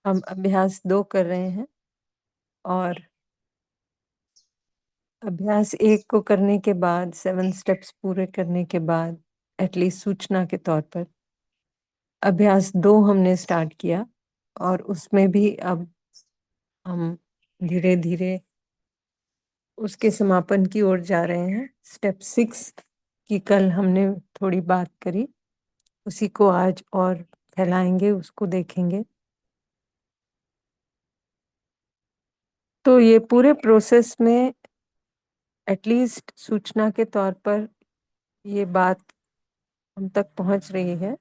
हम अभ्यास 2 कर रहे हैं और अभ्यास 1 को करने के बाद 7 स्टेप्स पूरे करने के बाद एटलीस्ट सूचना के तौर पर अभ्यास 2 हमने स्टार्ट किया और उसमें भी अब हम धीरे-धीरे उसके समापन की ओर जा रहे हैं। स्टेप 6 की कल हमने थोड़ी बात करी, उसी को आज और फैलाएँगे, उसको देखेंगे। तो ये पूरे प्रोसेस में एटलीस्ट सूचना के तौर पर ये बात हम तक पहुंच रही है,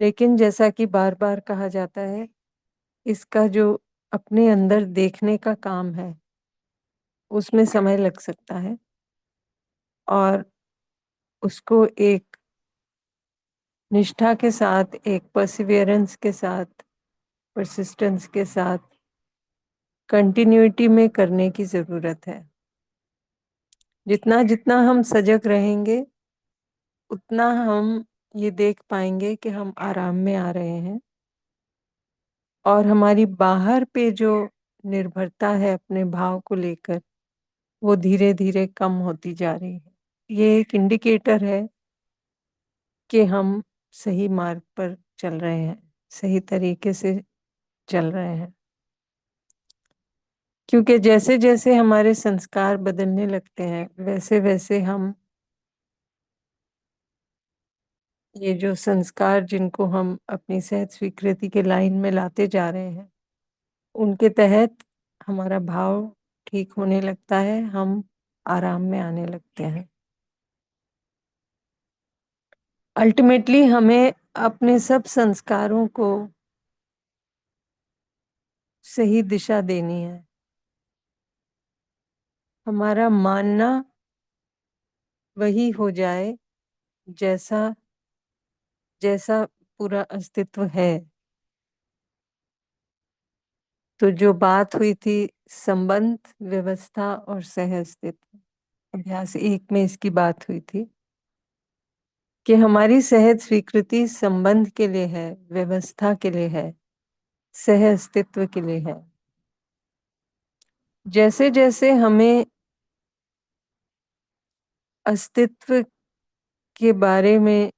लेकिन जैसा कि बार-बार कहा जाता है, इसका जो अपने अंदर देखने का काम है, उसमें समय लग सकता है और उसको एक निष्ठा के साथ, एक परसिवियरेंस के साथ, परसिस्टेंस के साथ, कंटिन्यूटी में करने की ज़रूरत है। जितना-जितना हम सजग रहेंगे, उतना हम ये देख पाएँगे कि हम आराम में आ रहे हैं और हमारी बाहर पे जो निर्भरता है अपने भाव को लेकर, वो धीरे-धीरे कम होती जा रही है। ये एक इंडिकेटर है कि हम सही मार्ग पर चल रहे हैं, सही तरीके से चल रहे हैं। क्योंकि जैसे-जैसे हमारे संस्कार बदलने लगते हैं, वैसे-वैसे हम ये जो संस्कार जिनको हम अपनी सहज स्वीकृति के लाइन में लाते जा रहे हैं, उनके तहत हमारा भाव ठीक होने लगता है, हम आराम में आने लगते हैं। अल्टीमेटली हमें अपने सब संस्कारों को सही दिशा देनी है। हमारा मानना वही हो जाए जैसा जैसा पूरा अस्तित्व है। तो जो बात हुई थी संबंध, व्यवस्था और सह-अस्तित्व, अभ्यास 1 में इसकी बात हुई थी कि हमारी सहज स्वीकृति संबंध के लिए है, व्यवस्था के लिए है, सह-अस्तित्व के लिए है। जैसे-जैसे हमें अस्तित्व के बारे में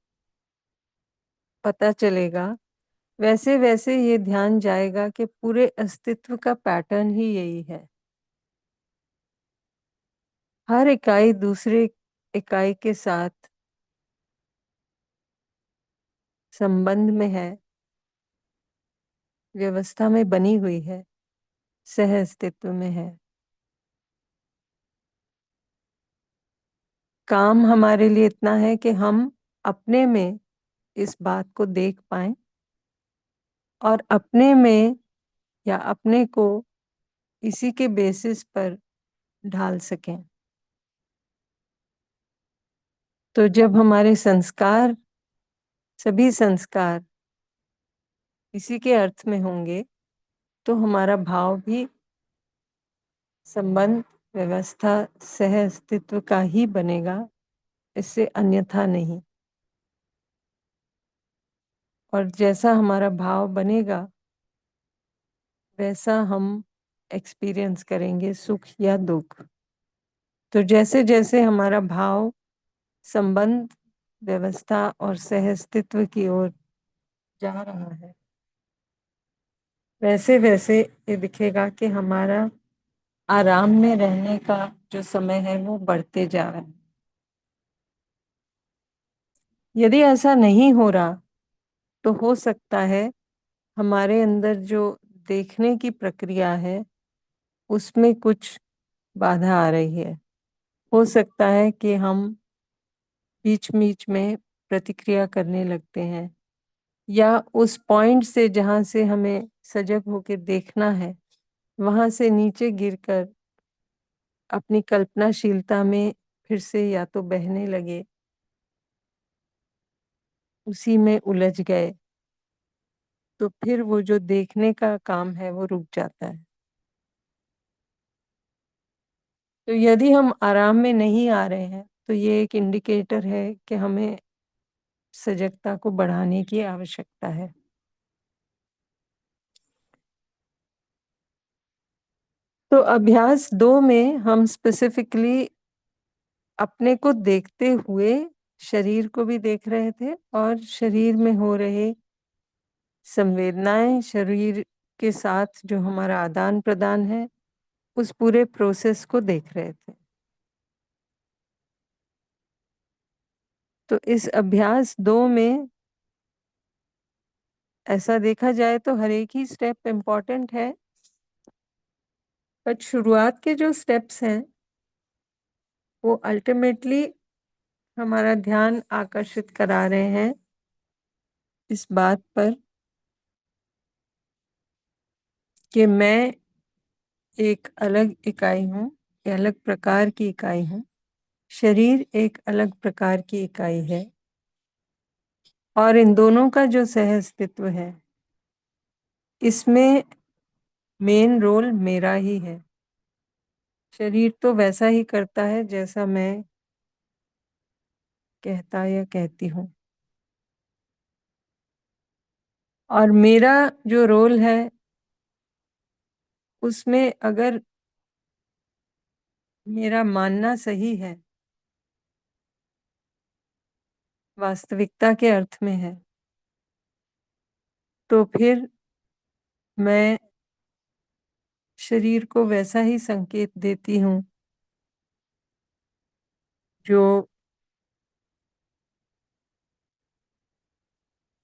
पता चलेगा, वैसे-वैसे ये ध्यान जाएगा कि पूरे अस्तित्व का पैटर्न ही यही है। हर इकाई दूसरे इकाई के साथ संबंध में है, व्यवस्था में बनी हुई है, सह-अस्तित्व में है। काम हमारे लिए इतना है कि हम अपने में इस बात को देख पाएँ और अपने में या अपने को इसी के बेसिस पर ढाल सकें। तो जब हमारे संस्कार, सभी संस्कार इसी के अर्थ में होंगे, तो हमारा भाव भी संबंध, व्यवस्था, सह-अस्तित्व का ही बनेगा, इससे अन्यथा नहीं। और जैसा हमारा भाव बनेगा, वैसा हम एक्सपीरियंस करेंगे सुख या दुःख। तो जैसे-जैसे हमारा भाव संबंध, व्यवस्था और सह-अस्तित्व की ओर जा रहा है, वैसे-वैसे ये दिखेगा कि हमारा आराम में रहने का जो समय है वो बढ़ते जा रहा है। यदि ऐसा नहीं हो रहा, तो हो सकता है हमारे अंदर जो देखने की प्रक्रिया है, उसमें कुछ बाधा आ रही है। हो सकता है कि हम बीच-बीच में प्रतिक्रिया करने लगते हैं या उस पॉइंट से जहाँ से हमें सजग होके देखना है, वहाँ से नीचे गिरकर अपनी कल्पनाशीलता में फिर से या तो बहने लगे, उसी में उलझ गए, तो फिर वो जो देखने का काम है वो रुक जाता है। तो यदि हम आराम में नहीं आ रहे हैं, तो ये एक इंडिकेटर है कि हमें सजगता को बढ़ाने की आवश्यकता है। तो अभ्यास 2 में हम स्पेसिफिकली अपने को देखते हुए शरीर को भी देख रहे थे और शरीर में हो रहे संवेदनाएं, शरीर के साथ जो हमारा आदान प्रदान है, उस पूरे प्रोसेस को देख रहे थे। तो इस अभ्यास 2 में ऐसा देखा जाए तो हर एक ही स्टेप इम्पोर्टेंट है, बट शुरुआत के जो स्टेप्स हैं वो अल्टीमेटली हमारा ध्यान आकर्षित करा रहे हैं इस बात पर कि मैं एक अलग इकाई हूँ, अलग प्रकार की इकाई हूँ। शरीर एक अलग प्रकार की इकाई है और इन दोनों का जो सह अस्तित्व है, इसमें मेन रोल मेरा ही है। शरीर तो वैसा ही करता है जैसा मैं कहता या कहती हूँ, और मेरा जो रोल है उसमें अगर मेरा मानना सही है, वास्तविकता के अर्थ में है, तो फिर मैं शरीर को वैसा ही संकेत देती हूँ जो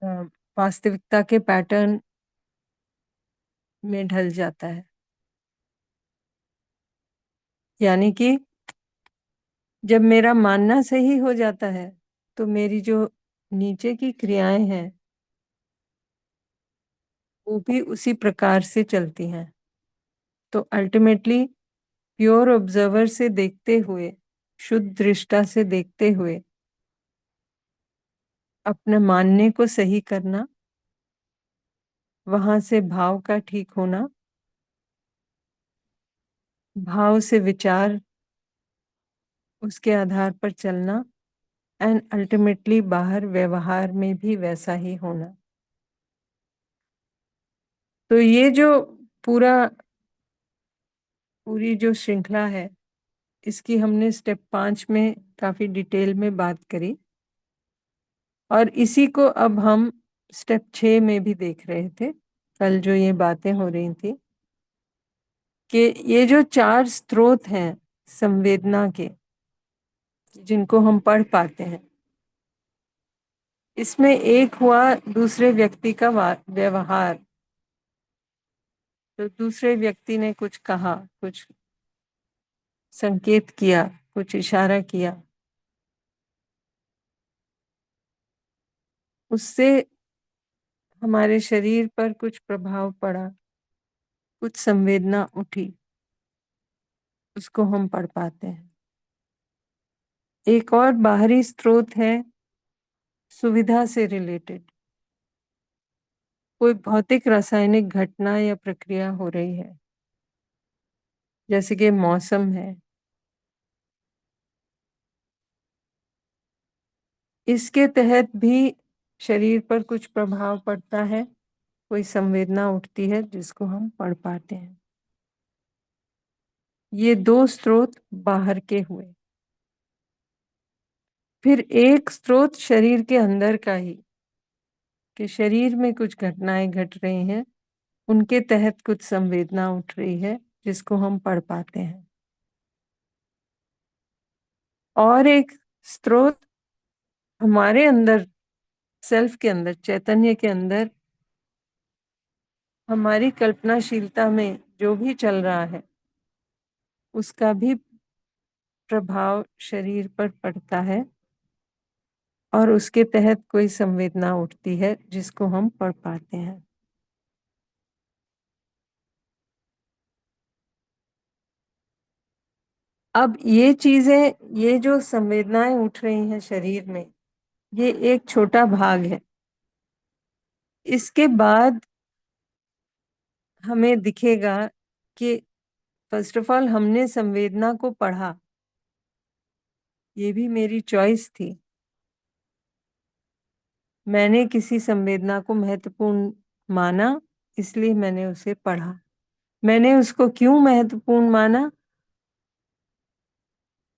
अ, वास्तविकता के पैटर्न में ढल जाता है। यानी कि जब मेरा मानना सही हो जाता है तो मेरी जो नीचे की क्रियाएं हैं वो भी उसी प्रकार से चलती हैं। तो अल्टीमेटली प्योर ऑब्जर्वर से देखते हुए, शुद्ध दृष्टा से देखते हुए अपने मानने को सही करना, वहां से भाव का ठीक होना, भाव से विचार, उसके आधार पर चलना, एंड अल्टीमेटली बाहर व्यवहार में भी वैसा ही होना। तो ये जो पूरी जो श्रृंखला है, इसकी हमने स्टेप 5 में काफी डिटेल में बात करी और इसी को अब हम स्टेप 6 में भी देख रहे थे। कल जो ये बातें हो रही थी कि ये जो 4 स्रोत हैं संवेदना के, जिनको हम पढ़ पाते हैं, इसमें एक हुआ दूसरे व्यक्ति का व्यवहार। तो दूसरे व्यक्ति ने कुछ कहा, कुछ संकेत किया, कुछ इशारा किया, उससे हमारे शरीर पर कुछ प्रभाव पड़ा, कुछ संवेदना उठी, उसको हम पढ़ पाते हैं। एक और बाहरी स्रोत है सुविधा से रिलेटेड, कोई भौतिक रासायनिक घटना या प्रक्रिया हो रही है, जैसे कि मौसम है, इसके तहत भी शरीर पर कुछ प्रभाव पड़ता है, कोई संवेदना उठती है जिसको हम पढ़ पाते हैं। ये 2 स्रोत बाहर के हुए। फिर एक स्रोत शरीर के अंदर का ही, कि शरीर में कुछ घटनाएं घट रही हैं, उनके तहत कुछ संवेदना उठ रही है जिसको हम पढ़ पाते हैं। और एक स्रोत हमारे अंदर, सेल्फ के अंदर, चैतन्य के अंदर, हमारी कल्पनाशीलता में जो भी चल रहा है उसका भी प्रभाव शरीर पर पड़ता है और उसके तहत कोई संवेदना उठती है जिसको हम पढ़ पाते हैं। अब ये चीजें, ये जो संवेदनाएं उठ रही हैं शरीर में, ये एक छोटा भाग है। इसके बाद हमें दिखेगा कि फर्स्ट ऑफ ऑल हमने संवेदना को पढ़ा, ये भी मेरी चॉइस थी। मैंने किसी संवेदना को महत्वपूर्ण माना, इसलिए मैंने उसे पढ़ा। मैंने उसको क्यों महत्वपूर्ण माना?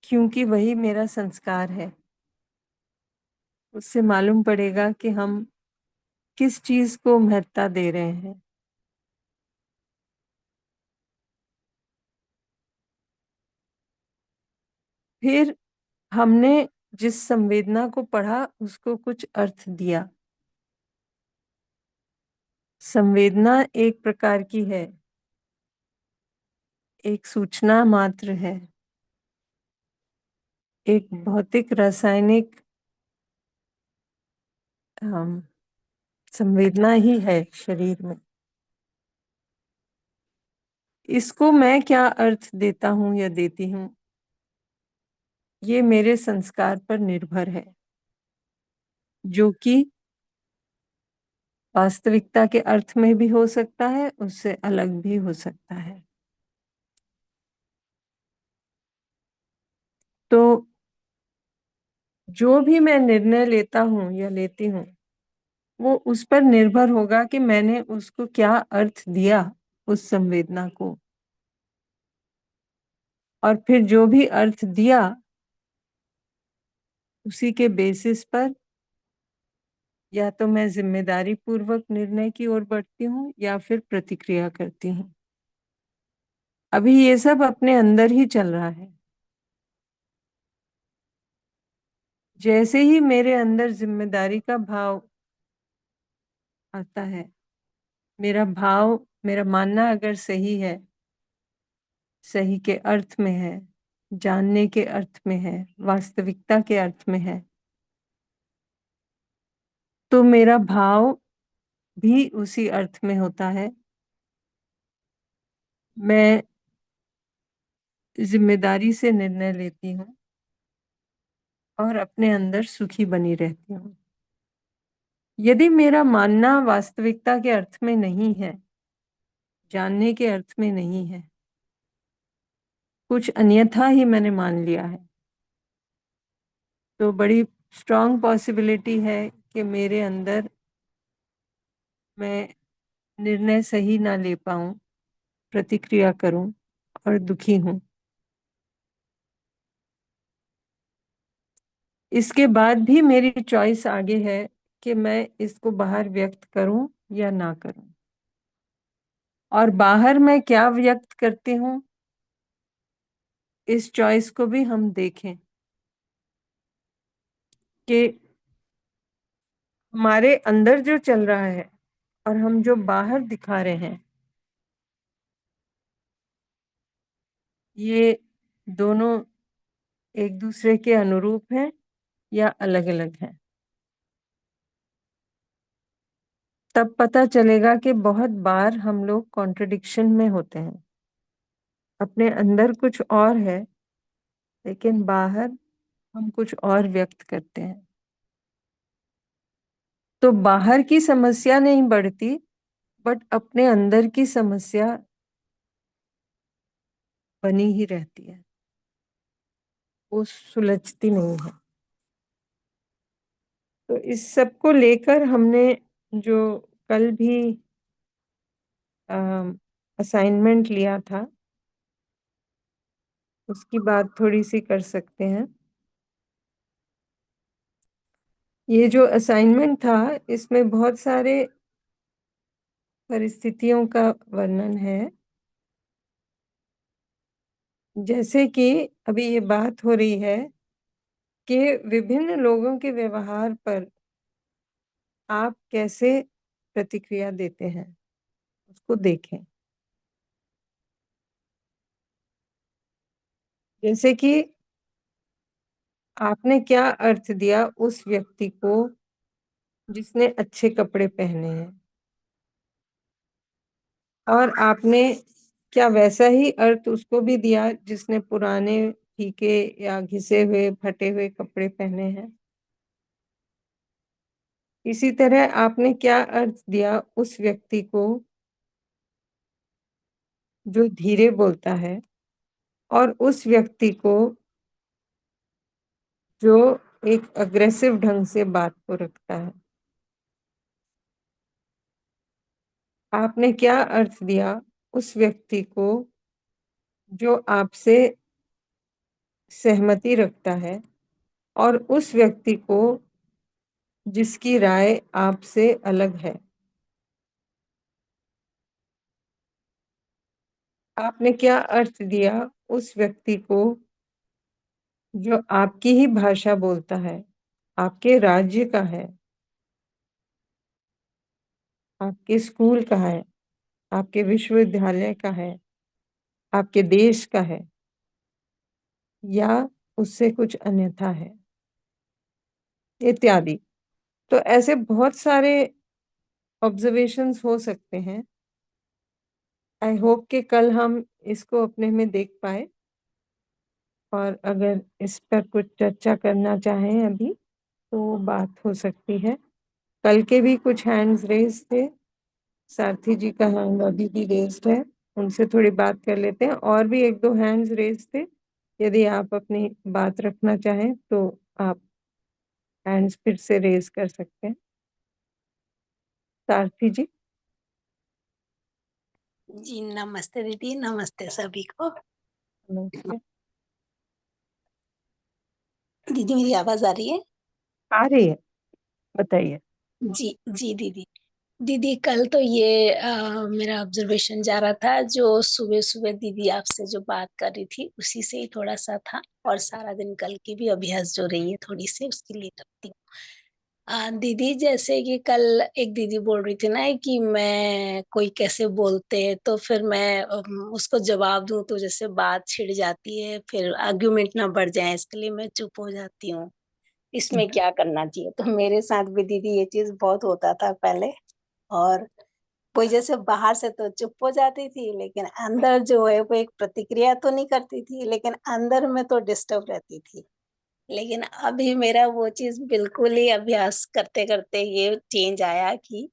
क्योंकि वही मेरा संस्कार है। उससे मालूम पड़ेगा कि हम किस चीज को महत्ता दे रहे हैं। फिर हमने जिस संवेदना को पढ़ा उसको कुछ अर्थ दिया। संवेदना एक प्रकार की है, एक सूचना मात्र है, एक भौतिक रासायनिक संवेदना ही है शरीर में। इसको मैं क्या अर्थ देता हूं या देती हूँ, ये मेरे संस्कार पर निर्भर है, जो कि वास्तविकता के अर्थ में भी हो सकता है, उससे अलग भी हो सकता है। तो जो भी मैं निर्णय लेता हूं या लेती हूँ, वो उस पर निर्भर होगा कि मैंने उसको क्या अर्थ दिया, उस संवेदना को। और फिर जो भी अर्थ दिया, उसी के बेसिस पर या तो मैं जिम्मेदारी पूर्वक निर्णय की ओर बढ़ती हूँ या फिर प्रतिक्रिया करती हूँ। अभी ये सब अपने अंदर ही चल रहा है। जैसे ही मेरे अंदर जिम्मेदारी का भाव आता है, मेरा भाव, मेरा मानना अगर सही है, सही के अर्थ में है, जानने के अर्थ में है, वास्तविकता के अर्थ में है, तो मेरा भाव भी उसी अर्थ में होता है। मैं जिम्मेदारी से निर्णय लेती हूँ और अपने अंदर सुखी बनी रहती हूँ। यदि मेरा मानना वास्तविकता के अर्थ में नहीं है, जानने के अर्थ में नहीं है, कुछ अन्यथा ही मैंने मान लिया है, तो बड़ी स्ट्रांग पॉसिबिलिटी है कि मेरे अंदर मैं निर्णय सही ना ले पाऊं, प्रतिक्रिया करूं और दुखी हूं। इसके बाद भी मेरी चॉइस आगे है कि मैं इसको बाहर व्यक्त करूं या ना करूं। और बाहर मैं क्या व्यक्त करती हूँ, इस चॉइस को भी हम देखें कि हमारे अंदर जो चल रहा है और हम जो बाहर दिखा रहे हैं, ये दोनों एक दूसरे के अनुरूप हैं या अलग अलग हैं। तब पता चलेगा कि बहुत बार हम लोग कॉन्ट्रडिक्शन में होते हैं। अपने अंदर कुछ और है, लेकिन बाहर हम कुछ और व्यक्त करते हैं। तो बाहर की समस्या नहीं बढ़ती, बट अपने अंदर की समस्या बनी ही रहती है, वो सुलझती नहीं है। तो इस सब को लेकर हमने जो कल भी असाइनमेंट लिया था, उसकी बात थोड़ी सी कर सकते हैं। ये जो असाइनमेंट था, इसमें बहुत सारे परिस्थितियों का वर्णन है। जैसे कि अभी ये बात हो रही है कि विभिन्न लोगों के व्यवहार पर आप कैसे प्रतिक्रिया देते हैं, उसको देखें। जैसे कि आपने क्या अर्थ दिया उस व्यक्ति को जिसने अच्छे कपड़े पहने हैं, और आपने क्या वैसा ही अर्थ उसको भी दिया जिसने पुराने, फीके या घिसे हुए, फटे हुए कपड़े पहने हैं। इसी तरह आपने क्या अर्थ दिया उस व्यक्ति को जो धीरे बोलता है, और उस व्यक्ति को जो एक अग्रेसिव ढंग से बात को रखता है। आपने क्या अर्थ दिया उस व्यक्ति को जो आपसे सहमति रखता है और उस व्यक्ति को जिसकी राय आपसे अलग है। आपने क्या अर्थ दिया उस व्यक्ति को जो आपकी ही भाषा बोलता है, आपके राज्य का है, आपके स्कूल का है, आपके विश्वविद्यालय का है, आपके देश का है या उससे कुछ अन्यथा है, इत्यादि। तो ऐसे बहुत सारे ऑब्जर्वेशंस हो सकते हैं। आई होप कि कल हम इसको अपने में देख पाए, और अगर इस पर कुछ चर्चा करना चाहें अभी तो बात हो सकती है। कल के भी कुछ हैंड्स रेज थे, सारथी जी का हैंड अभी भी रेज्ड है, उनसे थोड़ी बात कर लेते हैं। और भी एक दो हैंड्स रेज थे, यदि आप अपनी बात रखना चाहें तो आप हैंड्स फिर से रेज कर सकते हैं। सारथी जी। जी नमस्ते दीदी, नमस्ते सभी को। नमस्ते। दीदी मेरी आवाज आ रही है? आ रही है, बताइए। जी जी दीदी। दीदी कल तो ये मेरा ऑब्जर्वेशन जा रहा था, जो सुबह सुबह दीदी आपसे जो बात कर रही थी उसी से ही थोड़ा सा था, और सारा दिन कल की भी अभ्यास जो रही है थोड़ी सी उसके लिए करती हूँ। दीदी जैसे कि कल एक दीदी बोल रही थी ना कि मैं कोई कैसे बोलते हैं तो फिर मैं उसको जवाब दूं तो जैसे बात छिड़ जाती है, फिर आर्ग्यूमेंट ना बढ़ जाए इसके लिए मैं चुप हो जाती हूँ। इसमें क्या करना चाहिए? तो मेरे साथ भी दीदी ये चीज बहुत होता था पहले, और कोई जैसे बाहर से तो चुप हो जाती थी लेकिन अंदर जो है वो एक प्रतिक्रिया तो नहीं करती थी, लेकिन अंदर में तो डिस्टर्ब रहती थी। लेकिन अभी मेरा वो चीज़ बिल्कुल ही अभ्यास करते-करते ये चेंज आया कि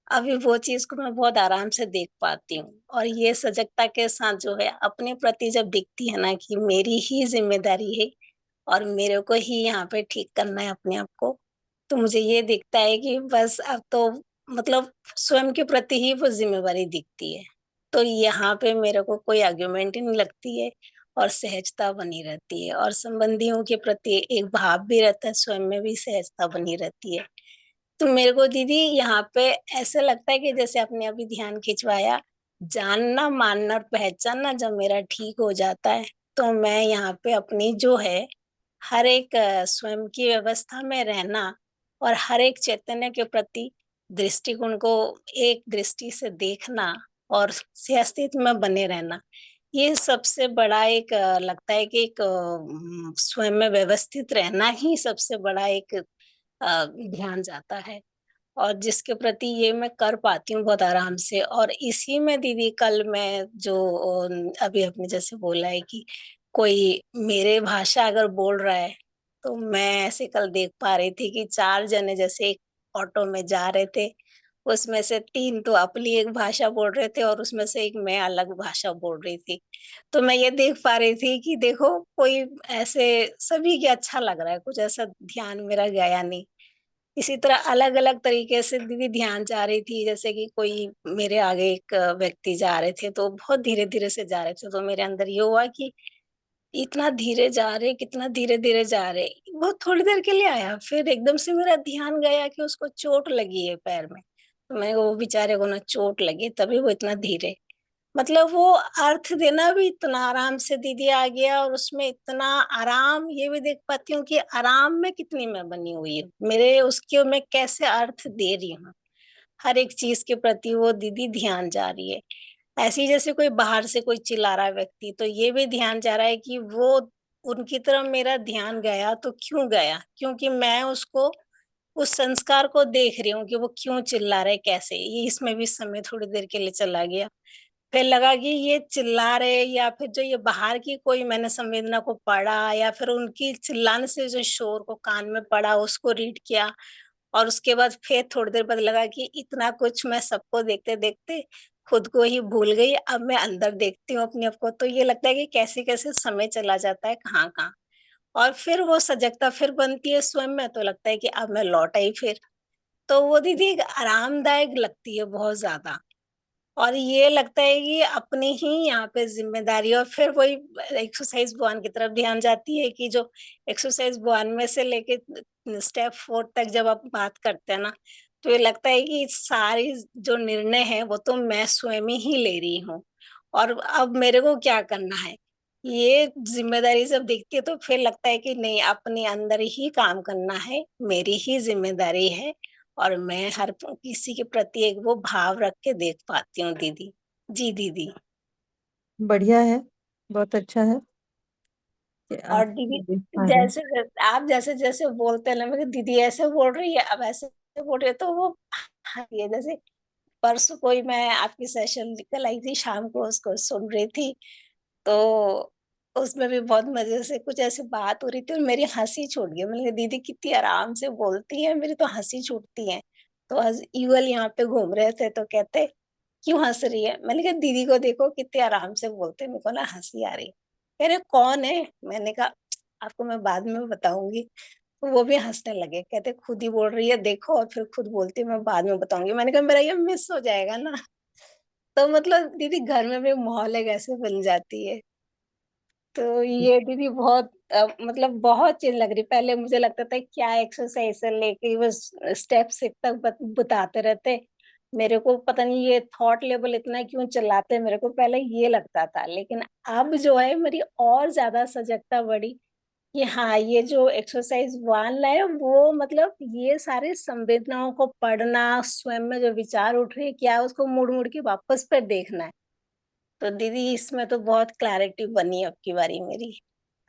अभी वो चीज़ को मैं बहुत आराम से देख पाती हूँ, और ये सजगता के साथ जो है अपने प्रति जब दिखती है ना कि मेरी ही ज़िम्मेदारी है और मेरे को ही यहाँ पे ठीक करना है अपने आप को, तो मुझे ये दिखता है कि बस अब तो मतलब स्वयं के प्रति ही वो ज़िम्मेवारी दिखती है। तो यहाँ पे मेरे को कोई आर्ग्यूमेंट ही नहीं लगती है, और सहजता बनी रहती है, और संबंधियों के प्रति एक भाव भी रहता है, स्वयं में भी सहजता बनी रहती है। तो मेरे को दीदी यहाँ पे ऐसा लगता है कि जैसे आपने अभी ध्यान खिंचवाया, जानना, मानना और पहचानना जब मेरा ठीक हो जाता है, तो मैं यहाँ पे अपनी जो है, हर एक स्वयं की व्यवस्था में रहना और हर एक चैतन्य के प्रति दृष्टिकोण को एक दृष्टि से देखना और से अस्तित्व में बने रहना, ये सबसे बड़ा एक लगता है कि एक स्वयं में व्यवस्थित रहना ही सबसे बड़ा एक ध्यान जाता है, और जिसके प्रति ये मैं कर पाती हूँ बहुत आराम से। और इसी में दीदी कल मैं जो अभी आपने जैसे बोला है कि कोई मेरे भाषा अगर बोल रहा है, तो मैं ऐसे कल देख पा रही थी कि 4 जने जैसे एक ऑटो में जा रहे थे, उसमें से 3 तो अपनी एक भाषा बोल रहे थे और उसमें से एक मैं अलग भाषा बोल रही थी। तो मैं ये देख पा रही थी कि देखो कोई ऐसे सभी के अच्छा लग रहा है, कुछ ऐसा ध्यान मेरा गया नहीं। इसी तरह अलग-अलग तरीके से दीदी ध्यान जा रही थी, जैसे कि कोई मेरे आगे एक व्यक्ति जा रहे थे, तो बहुत धीरे-धीरे से जा रहे थे, तो मेरे अंदर ये हुआ कि इतना धीरे जा रहे, कितना धीरे-धीरे जा रहे। बहुत थोड़ी देर के लिए आया, फिर एकदम से मेरा ध्यान गया कि उसको चोट लगी है पैर में। तो मैं वो बेचारे को ना चोट लगी, तभी वो इतना धीरे, मतलब वो अर्थ देना भी इतना आराम से दीदी आ गया, और उसमें इतना आराम ये भी देख पाती हूँ कि आराम में कितनी मैं बनी हुई हूँ। मेरे उसके मैं कैसे अर्थ दे रही हूँ। हर एक चीज़ के प्रति वो दीदी ध्यान जा रही है। ऐसे ही जैसे कोई बाहर से कोई चिल्ला रहा है व्यक्ति, तो ये भी ध्यान जा रहा है कि वो उनकी तरफ मेरा ध्यान गया तो क्यों गया? क्योंकि मैं उसको उस संस्कार को देख रही हूँ कि वो क्यों चिल्ला रहे, कैसे? ये इसमें भी समय थोड़ी देर के लिए चला गया। फिर लगा कि ये चिल्ला रहे, या फिर जो ये बाहर की कोई मैंने संवेदना को पढ़ा, या फिर उनकी चिल्लाने से जो शोर को कान में पड़ा उसको रीड किया, और उसके बाद फिर थोड़ी देर बाद लगा कि इतना कुछ मैं सबको देखते-देखते खुद को ही भूल गई, अब मैं अंदर देखती हूँ अपने आप को, तो ये लगता है कि कैसे-कैसे समय चला जाता है कहाँ-कहाँ। और फिर वो सजगता फिर बनती है स्वयं में, तो लगता है कि अब मैं लौट आई फिर। तो वो दीदी एक आरामदायक लगती है बहुत ज़्यादा। और ये लगता है कि अपनी ही यहाँ पे जिम्मेदारी, और फिर वही एक्सरसाइज वन की तरफ ध्यान जाती है कि जो एक्सरसाइज वन में से लेके स्टेप 4 तक जब आप बात करते हैं ना, तो ये लगता है कि सारी जो निर्णय है वो तो मैं स्वयं ही ले रही हूँ, और अब मेरे को क्या करना है। ये जिम्मेदारी जब दिखती है तो फिर लगता है कि नहीं, अपने अंदर ही काम करना है, मेरी ही जिम्मेदारी है, और मैं हर किसी के प्रति एक वो भाव रख के देख पाती हूँ दीदी। जी दीदी। बढ़िया है, बहुत अच्छा है कि और आप दीदी, देख पा रहे हैं। जैसे आप जैसे जैसे बोलते हैं ना, मैं दीदी ऐसे बोल रही है, अब ऐसे बोल रही है, तो वो ये जैसे परसों कोई मैं आपकी सेशन निकल आई थी, शाम को उसको सुन रही थी, तो उसमें भी बहुत मजे से कुछ ऐसी बात हो रही थी और मेरी हंसी छूट गई। मैंने कहा दीदी कितनी आराम से बोलती है, मेरी तो हंसी छूटती है। तो युगल यहाँ पे घूम रहे थे तो कहते क्यों हंस रही है। मैंने कहा दीदी को देखो कितने आराम से बोलते हैं, मेरे को ना हंसी आ रही। कह रहे कौन है। मैंने कहा आपको मैं बाद में बताऊंगी। तो वो भी हंसने लगे, कहते खुद ही बोल रही है देखो, और फिर खुद बोलती है मैं बाद में बताऊंगी। मैंने कहा मेरा ये मिस हो जाएगा ना। तो मतलब दीदी घर में भी माहौल एक ऐसे बन जाती है। तो ये दीदी बहुत मतलब बहुत चेंज लग रही। पहले मुझे लगता था क्या एक्सरसाइज से लेके बस स्टेप 6 तक बताते रहते, मेरे को पता नहीं ये थॉट लेवल इतना क्यों चलाते, मेरे को पहले ये लगता था। लेकिन अब जो है मेरी और ज्यादा सजगता बढ़ी कि हाँ, ये जो एक्सरसाइज वन है वो मतलब ये सारे संवेदनाओं को पढ़ना, स्वयं में जो विचार उठ रहे हैं क्या है, उसको मुड़ मुड़ के वापस पे देखना है। तो दीदी इसमें तो बहुत क्लैरिटी बनी अब की बारी मेरी,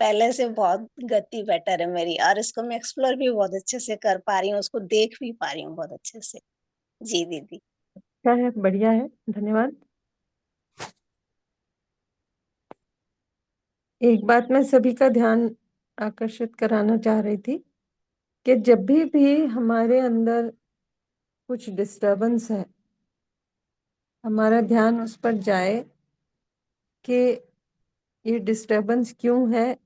पहले से बहुत गति बेटर है मेरी, और इसको मैं एक्सप्लोर भी बहुत अच्छे से कर पा रही हूँ, उसको देख भी पा रही हूँ बहुत अच्छे से। जी दीदी। क्या है, बढ़िया है, धन्यवाद। एक बात मैं सभी का ध्यान आकर्षित कराना चाह रही थी कि जब भी हमारे अंदर कुछ डिस्टरबेंस है, हमारा ध्यान उस पर जाए कि ये डिस्टरबेंस क्यों है,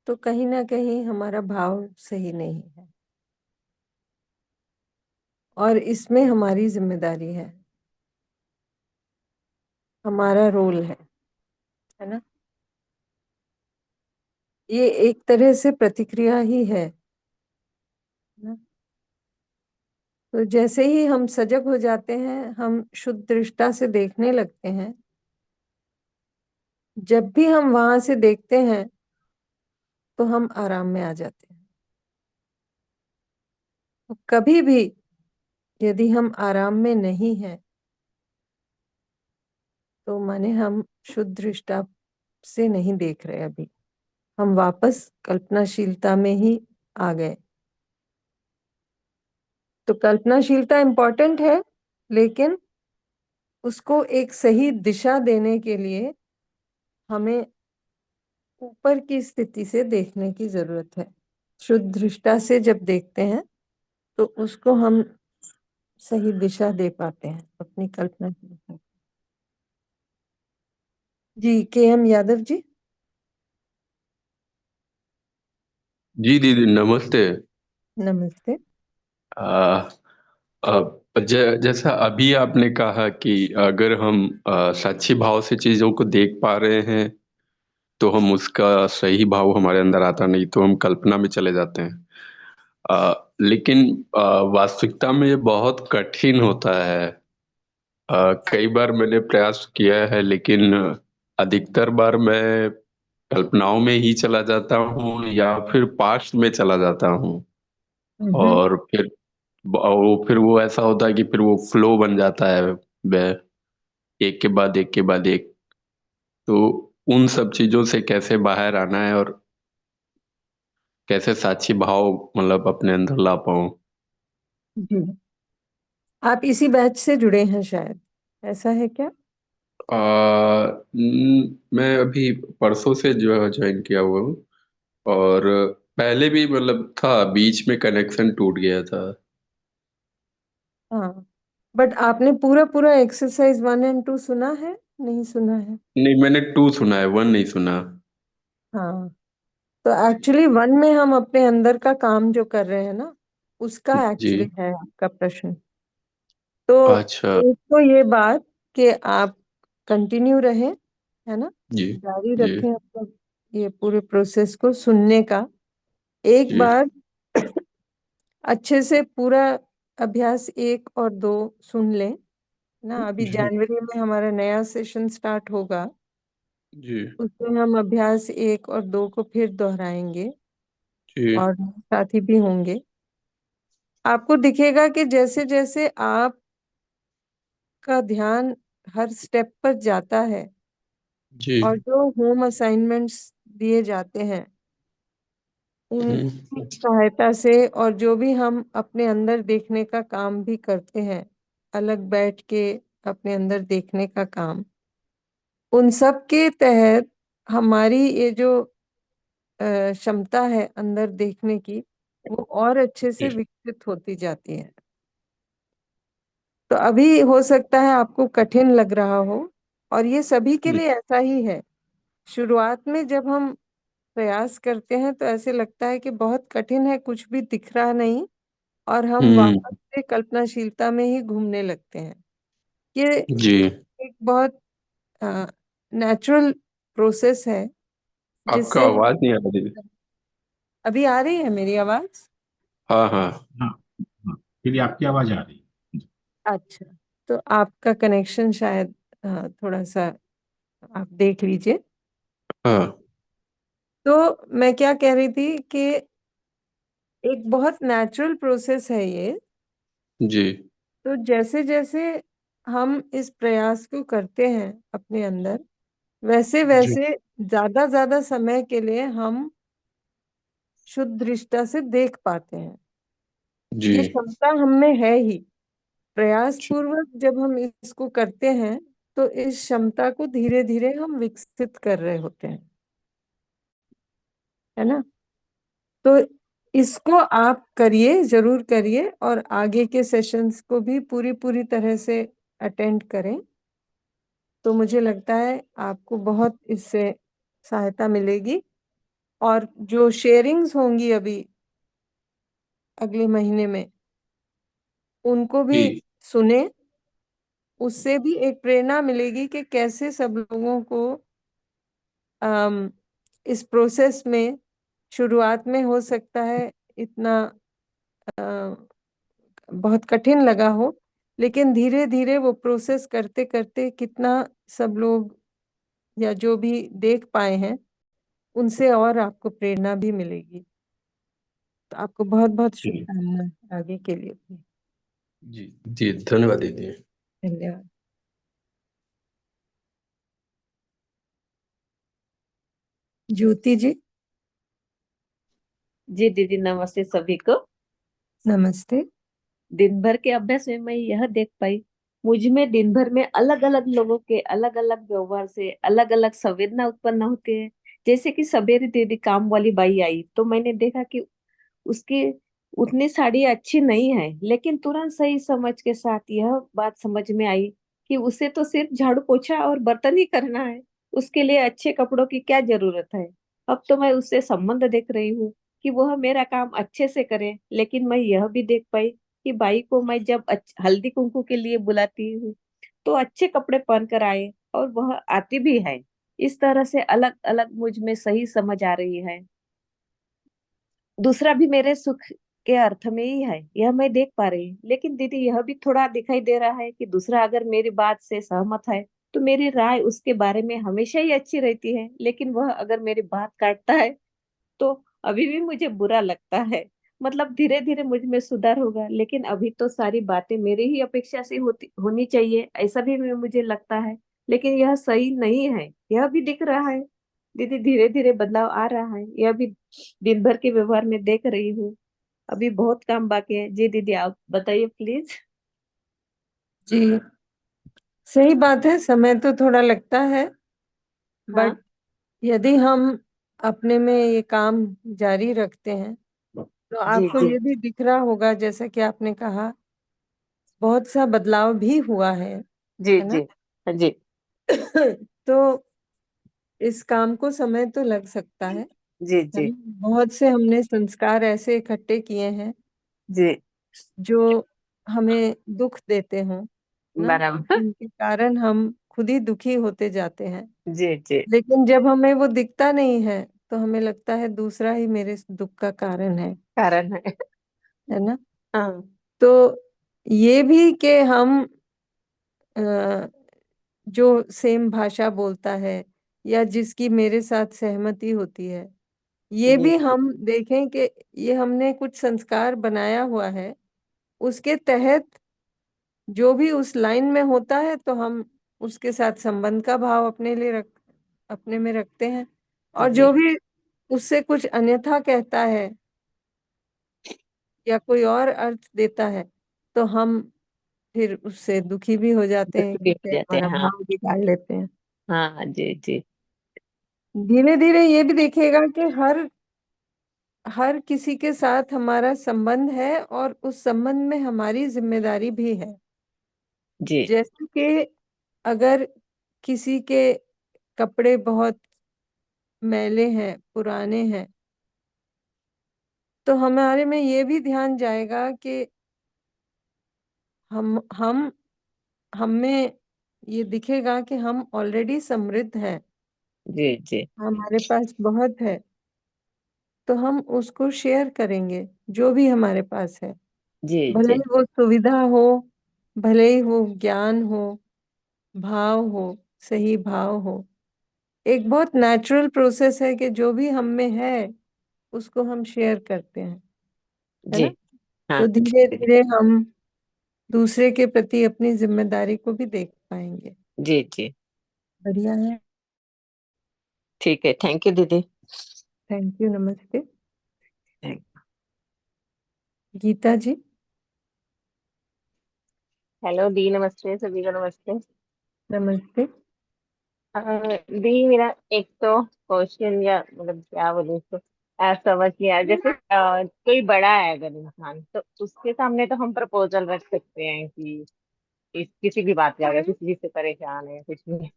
तो कहीं ना कहीं हमारा भाव सही नहीं है और इसमें हमारी जिम्मेदारी है, हमारा रोल है ना। ये एक तरह से प्रतिक्रिया ही है ना। तो जैसे ही हम सजग हो जाते हैं, हम शुद्ध दृष्टा से देखने लगते हैं। जब भी हम वहां से देखते हैं तो हम आराम में आ जाते हैं। तो कभी भी यदि हम आराम में नहीं हैं, तो माने हम शुद्ध दृष्टा से नहीं देख रहे। अभी हम वापस कल्पनाशीलता में ही आ गए। तो कल्पनाशीलता इम्पोर्टेंट है, लेकिन उसको एक सही दिशा देने के लिए हमें ऊपर की स्थिति से देखने की जरूरत है। शुद्ध दृष्टा से जब देखते हैं तो उसको हम सही दिशा दे पाते हैं अपनी कल्पना की। जी, के. एम. यादव जी। जी दीदी नमस्ते। नमस्ते। आ, आ, जैसा अभी आपने कहा कि अगर हम सच्ची भाव से चीजों को देख पा रहे हैं तो हम उसका सही भाव हमारे अंदर आता, नहीं तो हम कल्पना में चले जाते हैं। लेकिन वास्तविकता में ये बहुत कठिन होता है। कई बार मैंने प्रयास किया है, लेकिन अधिकतर बार मैं कल्पनाओं में ही चला जाता हूँ या फिर पास्ट में चला जाता हूँ। हम्म। और फिर वो ऐसा होता है कि फिर वो फ्लो बन जाता है, वह एक के बाद एक के बाद एक। तो उन सब चीजों से कैसे बाहर आना है और कैसे साक्षी भाव मतलब अपने अंदर ला पाऊं। जी, आप इसी बैच से जुड़े हैं शायद, ऐसा है क्या? मैं अभी परसों से जो है ज्वाइन किया हुआ हूँ। और पहले भी मतलब था, बीच में कनेक्शन टूट गया था। हाँ, बट आपने पूरा पूरा एक्सरसाइज 1 और 2 सुना है, नहीं सुना है? नहीं, मैंने 2 सुना है, 1 नहीं सुना। हाँ, तो एक्चुअली 1 में हम अपने अंदर का काम जो कर रहे हैं ना, उसका जी। एक्चुअली है आपका प्रश्न। तो अच्छा। एक तो ये बात कि आप कंटिन्यू रहें, है ना, जी जारी जी रखें अपना ये पूरे प्रोसेस को सुनने का। एक जी बार अच्छे से पूरा अभ्यास 1 और 2 सुन लें ना। अभी जी जनवरी में हमारा नया सेशन स्टार्ट होगा, जी उसमें हम अभ्यास 1 और 2 को फिर दोहराएंगे जी और साथी भी होंगे। आपको दिखेगा कि जैसे जैसे आपका ध्यान हर स्टेप पर जाता है जी और जो होम असाइनमेंट्स दिए जाते हैं उनकी हम्म, सहायता से, और जो भी हम अपने अंदर देखने का काम भी करते हैं, अलग बैठ के अपने अंदर देखने का काम, उन सब के तहत हमारी ये जो क्षमता है अंदर देखने की, वो और अच्छे से जी विकसित होती जाती है। तो अभी हो सकता है आपको कठिन लग रहा हो, और ये सभी के लिए ऐसा ही है। शुरुआत में जब हम प्रयास करते हैं तो ऐसे लगता है कि बहुत कठिन है, कुछ भी दिख रहा नहीं, और हम हम्म, वापस से कल्पनाशीलता में ही घूमने लगते हैं। ये जी एक बहुत नेचुरल प्रोसेस है आपका जिससे आवाज नहीं आ रही। अभी आ रही है मेरी आवाज? हाँ हाँ हाँ हाँ, दीदी आपकी आवाज आ रही है। अच्छा, तो आपका कनेक्शन शायद थोड़ा सा आप देख लीजिए। हाँ तो मैं क्या कह रही थी कि एक बहुत नेचुरल प्रोसेस है ये। जी तो जैसे जैसे हम इस प्रयास को करते हैं अपने अंदर, वैसे जी वैसे ज्यादा समय के लिए हम शुद्ध दृष्टि से देख पाते हैं। जी ये क्षमता हम में है ही। प्रयास पूर्वक जब हम इसको करते हैं तो इस क्षमता को धीरे धीरे हम विकसित कर रहे होते हैं, है ना। तो इसको आप करिए, जरूर करिए, और आगे के सेशंस को भी पूरी पूरी तरह से अटेंड करें। तो मुझे लगता है आपको बहुत इससे सहायता मिलेगी। और जो शेयरिंग्स होंगी अभी अगले महीने में, उनको भी जी सुने। उससे भी एक प्रेरणा मिलेगी कि कैसे सब लोगों को अम, इस प्रोसेस में शुरुआत में हो सकता है इतना बहुत कठिन लगा हो, लेकिन धीरे धीरे वो प्रोसेस करते करते कितना सब लोग या जो भी देख पाए हैं उनसे और आपको प्रेरणा भी मिलेगी। तो आपको बहुत बहुत जी शुभकामनाएं आगे के लिए भी। जी जी धन्यवाद दीदी। धन्यवाद। ज्योति जी। जी दीदी, नमस्ते सभी को। नमस्ते। दिन भर के अभ्यास में मैं यह देख पाई, मुझ में दिन भर में अलग अलग लोगों के अलग अलग व्यवहार से अलग अलग संवेदना उत्पन्न होती है। जैसे कि सवेरे दीदी काम वाली बाई आई तो मैंने देखा कि उसकी उतनी साड़ी अच्छी नहीं है, लेकिन तुरंत सही समझ के साथ यह बात समझ में आई कि उसे तो सिर्फ झाड़ू पोछा और बर्तन ही करना है, उसके लिए अच्छे कपड़ों की क्या जरूरत है। अब तो मैं उससे संबंध देख रही हूँ कि वह मेरा काम अच्छे से करे, लेकिन मैं यह भी देख पाई कि बाई को मैं जब हल्दी कुंकू के लिए बुलाती हूँ तो अच्छे कपड़े पहन कर आए, और वह आती भी है। इस तरह से अलग अलग मुझ में सही समझ आ रही है। दूसरा भी मेरे सुख के अर्थ में ही है, यह मैं देख पा रही हूँ। लेकिन दीदी यह भी थोड़ा दिखाई दे रहा है कि दूसरा अगर मेरी बात से सहमत है तो मेरी राय उसके बारे में हमेशा ही अच्छी रहती है, लेकिन वह अगर मेरी बात काटता है तो अभी भी मुझे बुरा लगता है। मतलब धीरे धीरे मुझ में सुधार होगा, लेकिन अभी तो सारी बातें मेरी ही अपेक्षा से होनी चाहिए, ऐसा भी मुझे लगता है। लेकिन यह सही नहीं है, यह भी दिख रहा है दीदी। धीरे धीरे बदलाव आ रहा है, यह भी दिन भर के व्यवहार में देख रही हूँ। अभी बहुत काम बाकी है। जी दीदी, आप बताइए प्लीज। जी, सही बात है, समय तो थोड़ा लगता है, हाँ। बट यदि हम अपने में ये काम जारी रखते हैं तो जी आपको जी ये भी दिख रहा होगा, जैसा कि आपने कहा, बहुत सा बदलाव भी हुआ जी है ना। जी। हाँ जी तो इस काम को समय तो लग सकता जी है जी ना। बहुत से हमने संस्कार ऐसे इकट्ठे किए हैं जी जो हमें दुख देते हों, ना, बराबर। जिनके कारण हम खुद ही दुखी होते जाते हैं। जी जी। लेकिन जब हमें वो दिखता नहीं है तो हमें लगता है दूसरा ही मेरे दुख का कारण कारण है। है ना। हाँ तो ये भी कि हम अ, जो सेम भाषा बोलता है या जिसकी मेरे साथ सहमति होती है, ये जी भी हम देखें कि ये हमने कुछ संस्कार बनाया हुआ है, उसके तहत जो भी उस लाइन में होता है तो हम उसके साथ संबंध का भाव अपने में रखते हैं, और जी जो भी उससे कुछ अन्यथा कहता है या कोई और अर्थ देता है तो हम फिर उससे दुखी भी हो जाते हैं, भी हो क्योंकि जाते हमारा हैं। हाँ भाव बिगाड़ लेते हैं। हाँ जी जी। धीरे धीरे ये भी देखिएगा कि हर हर किसी के साथ हमारा संबंध है और उस संबंध में हमारी जिम्मेदारी भी है। जी जैसे कि अगर किसी के कपड़े बहुत मैले हैं, पुराने हैं, तो हमारे में ये भी ध्यान जाएगा कि हम हम में ये दिखेगा कि हम ऑलरेडी समृद्ध हैं, जी जी हमारे पास बहुत है, तो हम उसको शेयर करेंगे जो भी हमारे पास है। जी भले जी ही वो सुविधा हो, भले ही वो ज्ञान हो, भाव हो, सही भाव हो। एक बहुत नेचुरल प्रोसेस है कि जो भी हम में है उसको हम शेयर करते हैं, है जी। ना। हाँ तो धीरे धीरे हम दूसरे के प्रति अपनी जिम्मेदारी को भी देख पाएंगे। जी जी। बढ़िया है। ठीक है, थैंक यू दीदी। Thank you. नमस्ते। Thank- गीता जी। हेलो दी, नमस्ते सभी को नमस्ते। नमस्ते। अ, दी मेरा एक तो क्वेश्चन या मतलब क्या बोलूं इसको, समझ नहीं आया। जैसे कोई बड़ा है अगर इंसान, तो उसके सामने तो हम प्रपोजल रख सकते हैं कि किसी भी बात का, अगर किसी चीज से परेशान है कुछ भी।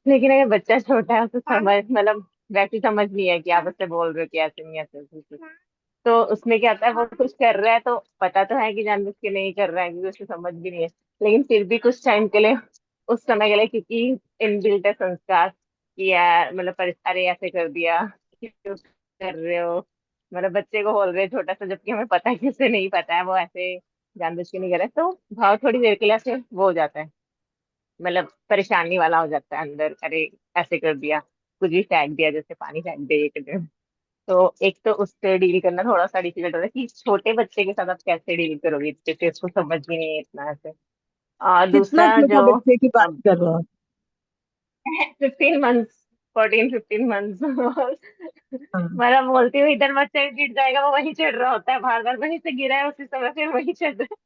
लेकिन अगर बच्चा छोटा है तो समझ मतलब वैसी समझ नहीं है कि आप उससे बोल रहे हो कि ऐसे नहीं ऐसे ऐसे। तो उसमें क्या होता है, वो कुछ कर रहा है तो पता तो है कि जानबूझ के नहीं कर रहा है क्योंकि उसको समझ भी नहीं है, लेकिन फिर भी कुछ टाइम के लिए, उस समय के लिए, क्योंकि इनबिल्ट है संस्कार कि यार मतलब अरे ऐसे कर दिया, क्यों कर रहे हो, मतलब बच्चे को बोल रहे हैं छोटा सा, जबकि हमें पता है कि उसे नहीं पता है, वो ऐसे जानबूझ के नहीं कर रहा है। तो भाव थोड़ी देर के लिए ऐसे वो हो जाता है, मतलब परेशानी वाला हो जाता है अंदर, अरे ऐसे कर दिया, कुछ भी फेंक दिया, जैसे पानी फेंक दे एक। तो एक तो उससे डील करना थोड़ा सा डिफिकल्ट होता है कि छोटे बच्चे के साथ आप कैसे डील करोगे, जैसे उसको समझ भी नहीं है इतना ऐसे। और कितना दूसरा छोटा जो बच्चे की बात अब कर रहे हो आप? 15 मंथ्स, 14-15 मंथ्स। हाँ। मतलब बोलती हूँ इधर बच्चा गिर जाएगा, वो वहीं चढ़ रहा होता है, बार बार वहीं से गिरा है उसी समय, फिर वहीं चढ़ रहा है।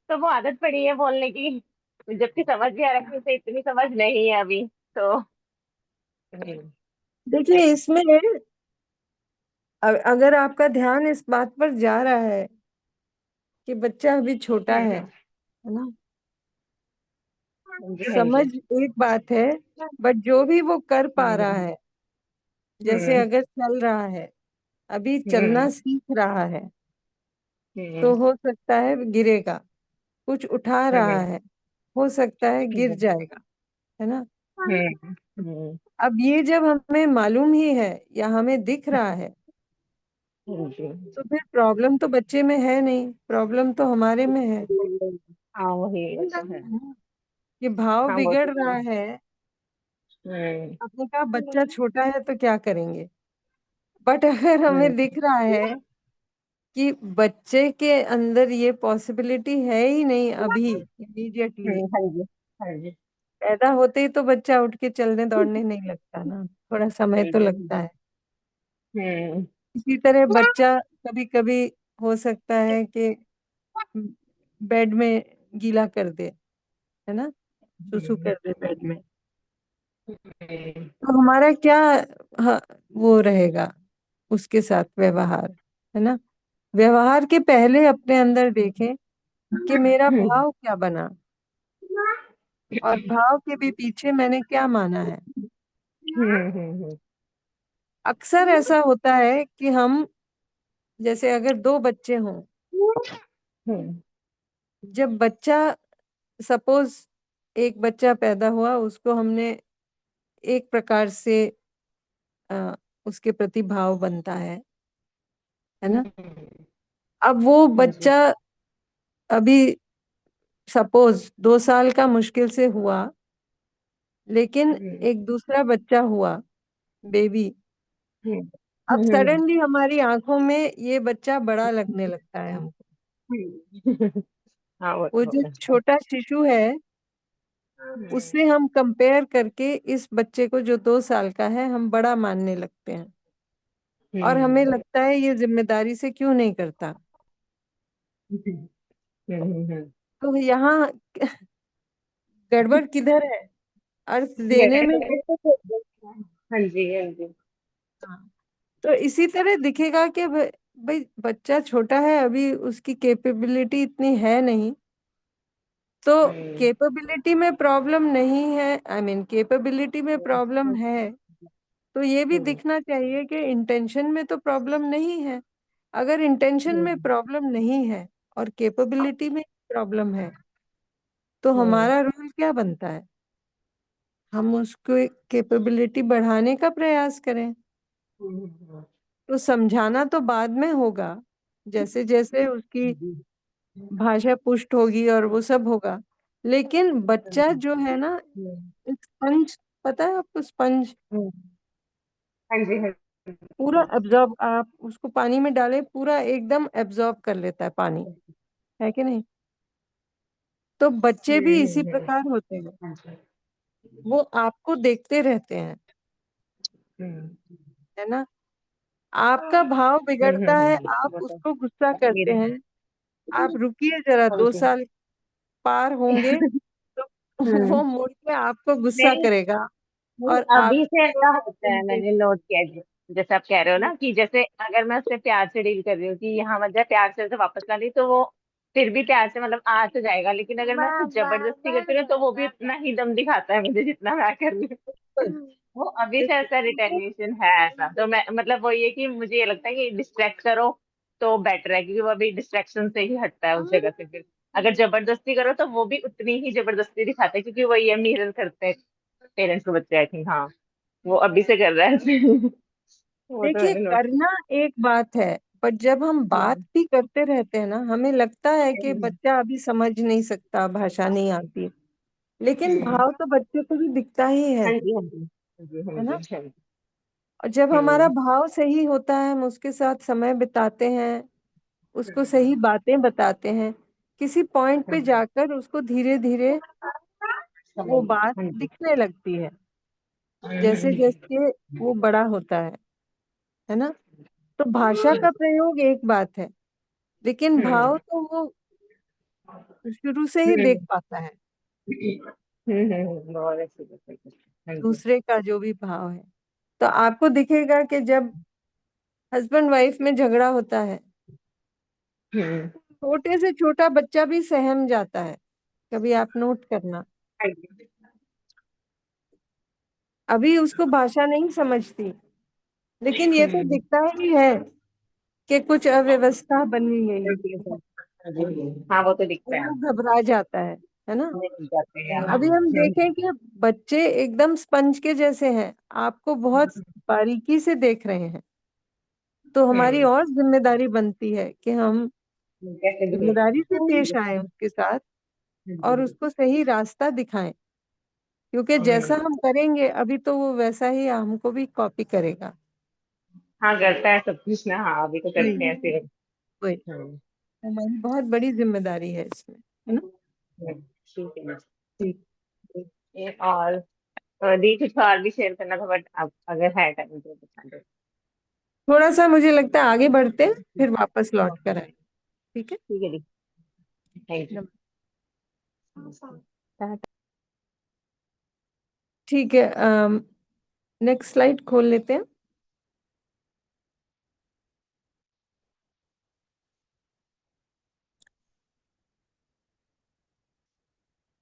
तो वो आदत पड़ी है बोलने की, जबकि समझ भी आ रहा है कि उसे इतनी समझ नहीं है अभी। तो देखिए इसमें अगर आपका ध्यान इस बात पर जा रहा है कि बच्चा अभी छोटा है ना, हाँ जी हाँ समझ जी। एक बात है, बट जो भी वो कर पा रहा हम्म है, जैसे हम्म अगर चल रहा है, अभी चलना हम्म सीख रहा है, हम्म तो हो सकता है गिरेगा। कुछ उठा रहा हम्म है, हो सकता है गिर हम्म जाएगा, है ना। हम्म हम्म अब ये जब हमें मालूम ही है या हमें दिख रहा है, जी। तो फिर प्रॉब्लम तो बच्चे में है नहीं, प्रॉब्लम तो हमारे में है हाँ वही, वो तो है। ना? कि भाव हाँ वो बिगड़ तो रहा है। है। हम्म आपने कहा बच्चा छोटा है तो क्या करेंगे, बट अगर हम्म हमें दिख रहा है कि बच्चे के अंदर ये पॉसिबिलिटी है ही नहीं अभी इमीडिएटली, हाँ जी हाँ जी। पैदा होते ही तो बच्चा उठ के चलने दौड़ने नहीं लगता ना, थोड़ा समय तो बिल्कुल। लगता है। हम्म इसी तरह बच्चा कभी कभी हो सकता है कि बेड में गीला कर दे, है ना, सुसु हम्म कर दे बेड में। हम्म तो हमारा क्या हाँ, वो रहेगा उसके साथ व्यवहार, है ना। व्यवहार के पहले अपने अंदर देखें कि मेरा भाव क्या बना, और भाव के भी पीछे मैंने क्या माना है। हम्म अक्सर ऐसा होता है कि हम, जैसे अगर दो बच्चे हों, हम्म जब बच्चा सपोज एक बच्चा पैदा हुआ, उसको हमने एक प्रकार से उसके प्रति भाव बनता है ना। अब वो हाँ जी। बच्चा अभी सपोज 2 साल का मुश्किल से हुआ, लेकिन एक दूसरा बच्चा हुआ, बेबी। हम्म, अब हम्म, हम्म, सडनली हमारी आंखों में ये बच्चा बड़ा लगने लगता है हमको। हाँ वो वो तो जो है। छोटा शिशु है, उससे हम कंपेयर करके इस बच्चे को जो 2 साल का है, हम बड़ा मानने लगते हैं। और हमें हम्म, लगता है ये जिम्मेदारी से क्यों नहीं करता। हम्म, तो यहाँ गड़बड़ किधर है? अर्थ देने में। हाँ जी, हाँ जी। हाँ। तो इसी तरह दिखेगा कि भाई बच्चा छोटा है, अभी उसकी कैपेबिलिटी इतनी है नहीं, तो हम्म, कैपेबिलिटी में प्रॉब्लम नहीं है, आई मीन कैपेबिलिटी में प्रॉब्लम है, तो ये भी हम्म, दिखना चाहिए कि इंटेंशन में तो प्रॉब्लम नहीं है। अगर इंटेंशन में हम्म, प्रॉब्लम नहीं है और कैपेबिलिटी में प्रॉब्लम है, तो हम्म, हमारा रोल क्या बनता है? हम उसको कैपेबिलिटी बढ़ाने का प्रयास करें। हम्म, तो समझाना तो बाद में होगा, जैसे जैसे उसकी भाषा पुष्ट होगी और वो सब होगा। लेकिन बच्चा जो है ना, एक स्पंज, पता है आपको स्पंज? हम्म, हाँ जी, हाँ पूरा जी। एब्जॉर्ब, आप उसको पानी में डालें, पूरा एकदम एब्जॉर्ब कर लेता है पानी, है कि नहीं? तो बच्चे भी इसी प्रकार होते हैं। हाँ जी। वो आपको देखते रहते हैं, हम्म, है ना। आपका भाव बिगड़ता है, आप वो तो उसको गुस्सा करते मेरे। हैं। आप रुकिए जरा, हाँ दो जी। साल पार होंगे तो हम्म, वो मुड़ के आपको गुस्सा नहीं करेगा नहीं, और अभी से आपको ऐसा होता है, मैंने नोट किया है। जैसे आप कह रहे हो ना कि जैसे अगर मैं उससे प्यार से डील कर रही हूँ कि यहाँ मत जा, प्यार से उसे वापस ला ली, तो वो फिर भी प्यार से मतलब आ तो जाएगा। लेकिन अगर मैं उससे जबरदस्ती करती हूँ तो वो भी उतना ही दम दिखाता है मुझे जितना मैं कर रही हूँ। वो अभी से ऐसा रिटेलिएशन है ऐसा। तो मैं मतलब वो ये कि मुझे ये लगता है कि डिस्ट्रैक्ट करो तो बेटर है, क्योंकि वो अभी डिस्ट्रैक्शन से ही हटता है उस जगह से। फिर अगर जबरदस्ती करो तो वो भी उतनी ही जबरदस्ती दिखाते हैं, क्योंकि वो ये मिरर करते हैं पेरेंट्स को बच्चे, आई थिंक। हाँ, वो अभी से कर रहा है। वो तो देखिए, मैंने नोट करना एक बात है, पर जब हम बात किया। भी करते रहते हैं ना, हमें लगता है कि हम्म, बच्चा अभी समझ नहीं सकता, भाषा नहीं आती, लेकिन हम्म, भाव तो बच्चे को भी दिखता ही हाँ जी, हाँ जी, हाँ जी, हाँ है ना। जी, हाँ जी। और जब हमारा हम्म, भाव सही होता है, हम उसके साथ समय बिताते हैं, उसको हम्म, सही बातें बताते हैं, किसी पॉइंट पे हम्म, जाकर उसको धीरे धीरे वो समझ। बात हाँ जी। दिखने लगती है, जैसे हम्म, जैसे वो बड़ा होता है ना। तो भाषा का प्रयोग एक बात है, लेकिन हम्म, भाव तो वो शुरू से ही देख हम्म, पाता है, बहुत अच्छी बात है। हाँ जी। दूसरे का जो भी भाव है। तो आपको दिखेगा कि जब हस्बैंड वाइफ में झगड़ा होता है, हम्म, छोटे से छोटा बच्चा भी सहम जाता है। कभी आप नोट करना, हाँ जी। अभी उसको भाषा नहीं समझती, लेकिन ये तो हम्म, दिखता ही है कि कुछ अव्यवस्था बनी गई है, हाँ वो तो दिखता और है। वो घबरा जाता है ना। नहीं जाते हैं। अभी हम देखें कि बच्चे एकदम स्पंज के जैसे हैं, आपको बहुत बारीकी से देख रहे हैं, तो हमारी हम्म, और जिम्मेदारी बनती है कि हम कैसे बिहेव जिम्मेदारी से पेश करते आए उसके साथ और हैं। उसको सही रास्ता दिखाएं, क्योंकि जैसा हम्म, हम करेंगे अभी तो वो वैसा ही हमको भी कॉपी करेगा। हाँ करता है सब कुछ ना। हाँ अभी तो वही करते हैं फिर। वही हम्म, हमारी बहुत बड़ी जिम्मेदारी है इसमें, है ना। ठीक है ना। ठीक। और दी कुछ और भी शेयर करना था, बट अब अगर है टाइम तो बता दो। थोड़ा सा मुझे लगता है आगे बढ़ते हैं, फिर वापस लौट कर आए। ठीक है। ठीक है दी, थैंक यू। नम- ठीक है, नेक्स्ट स्लाइड खोल लेते हैं।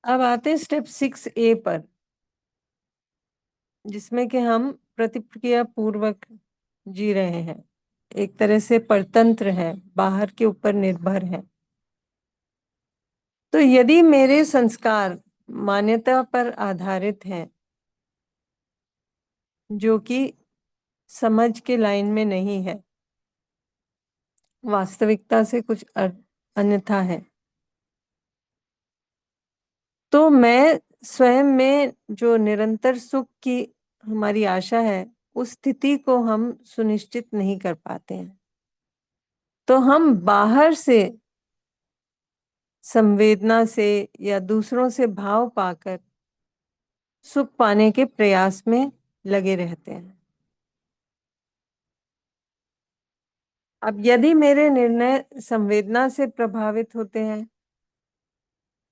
अब आते हैं स्टेप 6A पर, जिसमें कि हम प्रतिक्रिया पूर्वक जी रहे हैं, एक तरह से परतंत्र हैं, बाहर के ऊपर निर्भर हैं। तो यदि मेरे संस्कार मान्यता पर आधारित हैं, जो कि समझ के लाइन में नहीं है, वास्तविकता से कुछ अन्यथा है, तो मैं स्वयं में जो निरंतर सुख की हमारी आशा है, उस स्थिति को हम सुनिश्चित नहीं कर पाते हैं। तो हम बाहर से संवेदना से या दूसरों से भाव पाकर सुख पाने के प्रयास में लगे रहते हैं। अब यदि मेरे निर्णय संवेदना से प्रभावित होते हैं,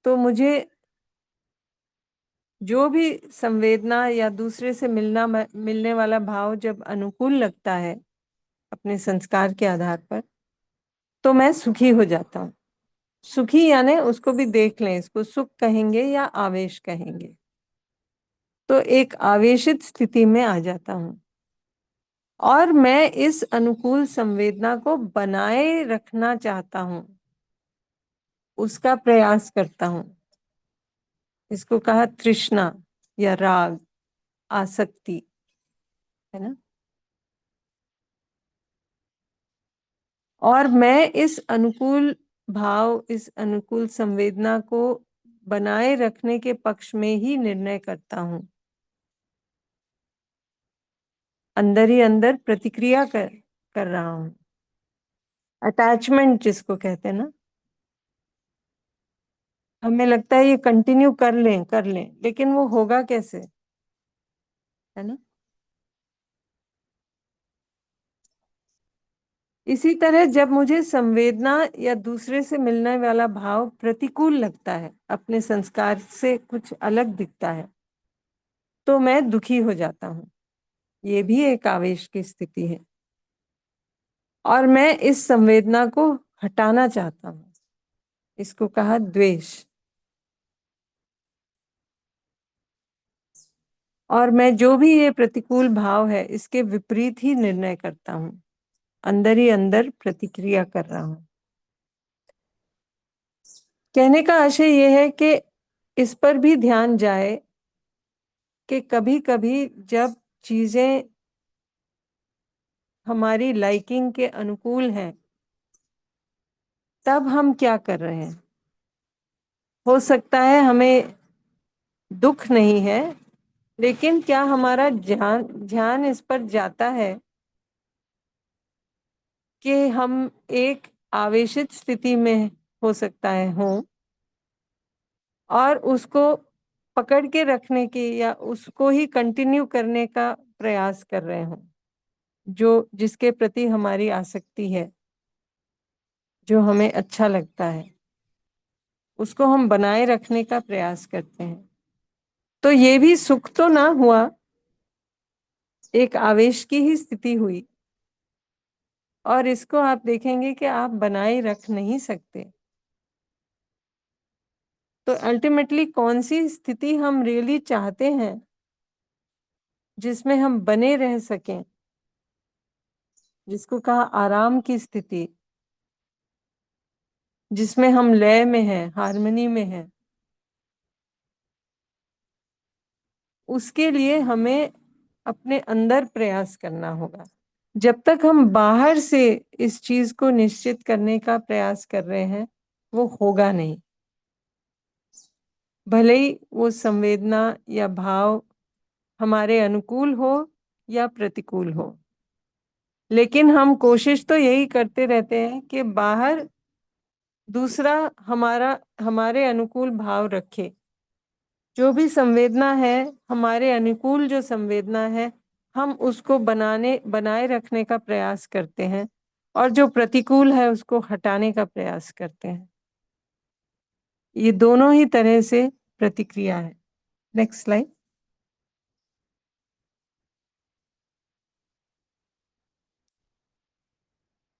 तो मुझे जो भी संवेदना या दूसरे से मिलने वाला भाव जब अनुकूल लगता है अपने संस्कार के आधार पर, तो मैं सुखी हो जाता हूँ। सुखी यानी उसको भी देख लें, इसको सुख कहेंगे या आवेश कहेंगे। तो एक आवेशित स्थिति में आ जाता हूँ और मैं इस अनुकूल संवेदना को बनाए रखना चाहता हूँ, उसका प्रयास करता हूँ। इसको कहा तृष्णा या राग, आसक्ति, है ना। और मैं इस अनुकूल भाव, इस अनुकूल संवेदना को बनाए रखने के पक्ष में ही निर्णय करता हूँ। अंदर ही अंदर प्रतिक्रिया कर रहा हूँ। अटैचमेंट जिसको कहते हैं ना, हमें लगता है ये कंटिन्यू कर लें, लेकिन वो होगा कैसे, है ना। इसी तरह जब मुझे संवेदना या दूसरे से मिलने वाला भाव प्रतिकूल लगता है, अपने संस्कार से कुछ अलग दिखता है, तो मैं दुखी हो जाता हूँ। ये भी एक आवेश की स्थिति है और मैं इस संवेदना को हटाना चाहता हूँ। इसको कहा द्वेष। और मैं जो भी ये प्रतिकूल भाव है, इसके विपरीत ही निर्णय करता हूँ, अंदर ही अंदर प्रतिक्रिया कर रहा हूँ। कहने का आशय ये है कि इस पर भी ध्यान जाए कि कभी कभी जब चीजें हमारी लाइकिंग के अनुकूल हैं, तब हम क्या कर रहे हैं। हो सकता है हमें दुख नहीं है, लेकिन क्या हमारा ध्यान इस पर जाता है कि हम एक आवेशित स्थिति में हो सकता है हो, और उसको पकड़ के रखने की या उसको ही कंटिन्यू करने का प्रयास कर रहे हो, जो जिसके प्रति हमारी आसक्ति है, जो हमें अच्छा लगता है, उसको हम बनाए रखने का प्रयास करते हैं। तो ये भी सुख तो ना हुआ, एक आवेश की ही स्थिति हुई, और इसको आप देखेंगे कि आप बनाए रख नहीं सकते। तो अल्टीमेटली कौन सी स्थिति हम रियली चाहते हैं जिसमें हम बने रह सकें, जिसको कहा आराम की स्थिति, जिसमें हम लय में हैं, हार्मनी में हैं, उसके लिए हमें अपने अंदर प्रयास करना होगा। जब तक हम बाहर से इस चीज को निश्चित करने का प्रयास कर रहे हैं, वो होगा नहीं। भले ही वो संवेदना या भाव हमारे अनुकूल हो या प्रतिकूल हो, लेकिन हम कोशिश तो यही करते रहते हैं कि बाहर दूसरा हमारे अनुकूल भाव रखे। जो भी संवेदना है, हमारे अनुकूल जो संवेदना है, हम उसको बनाए रखने का प्रयास करते हैं, और जो प्रतिकूल है उसको हटाने का प्रयास करते हैं। ये दोनों ही तरह से प्रतिक्रिया है। Next slide.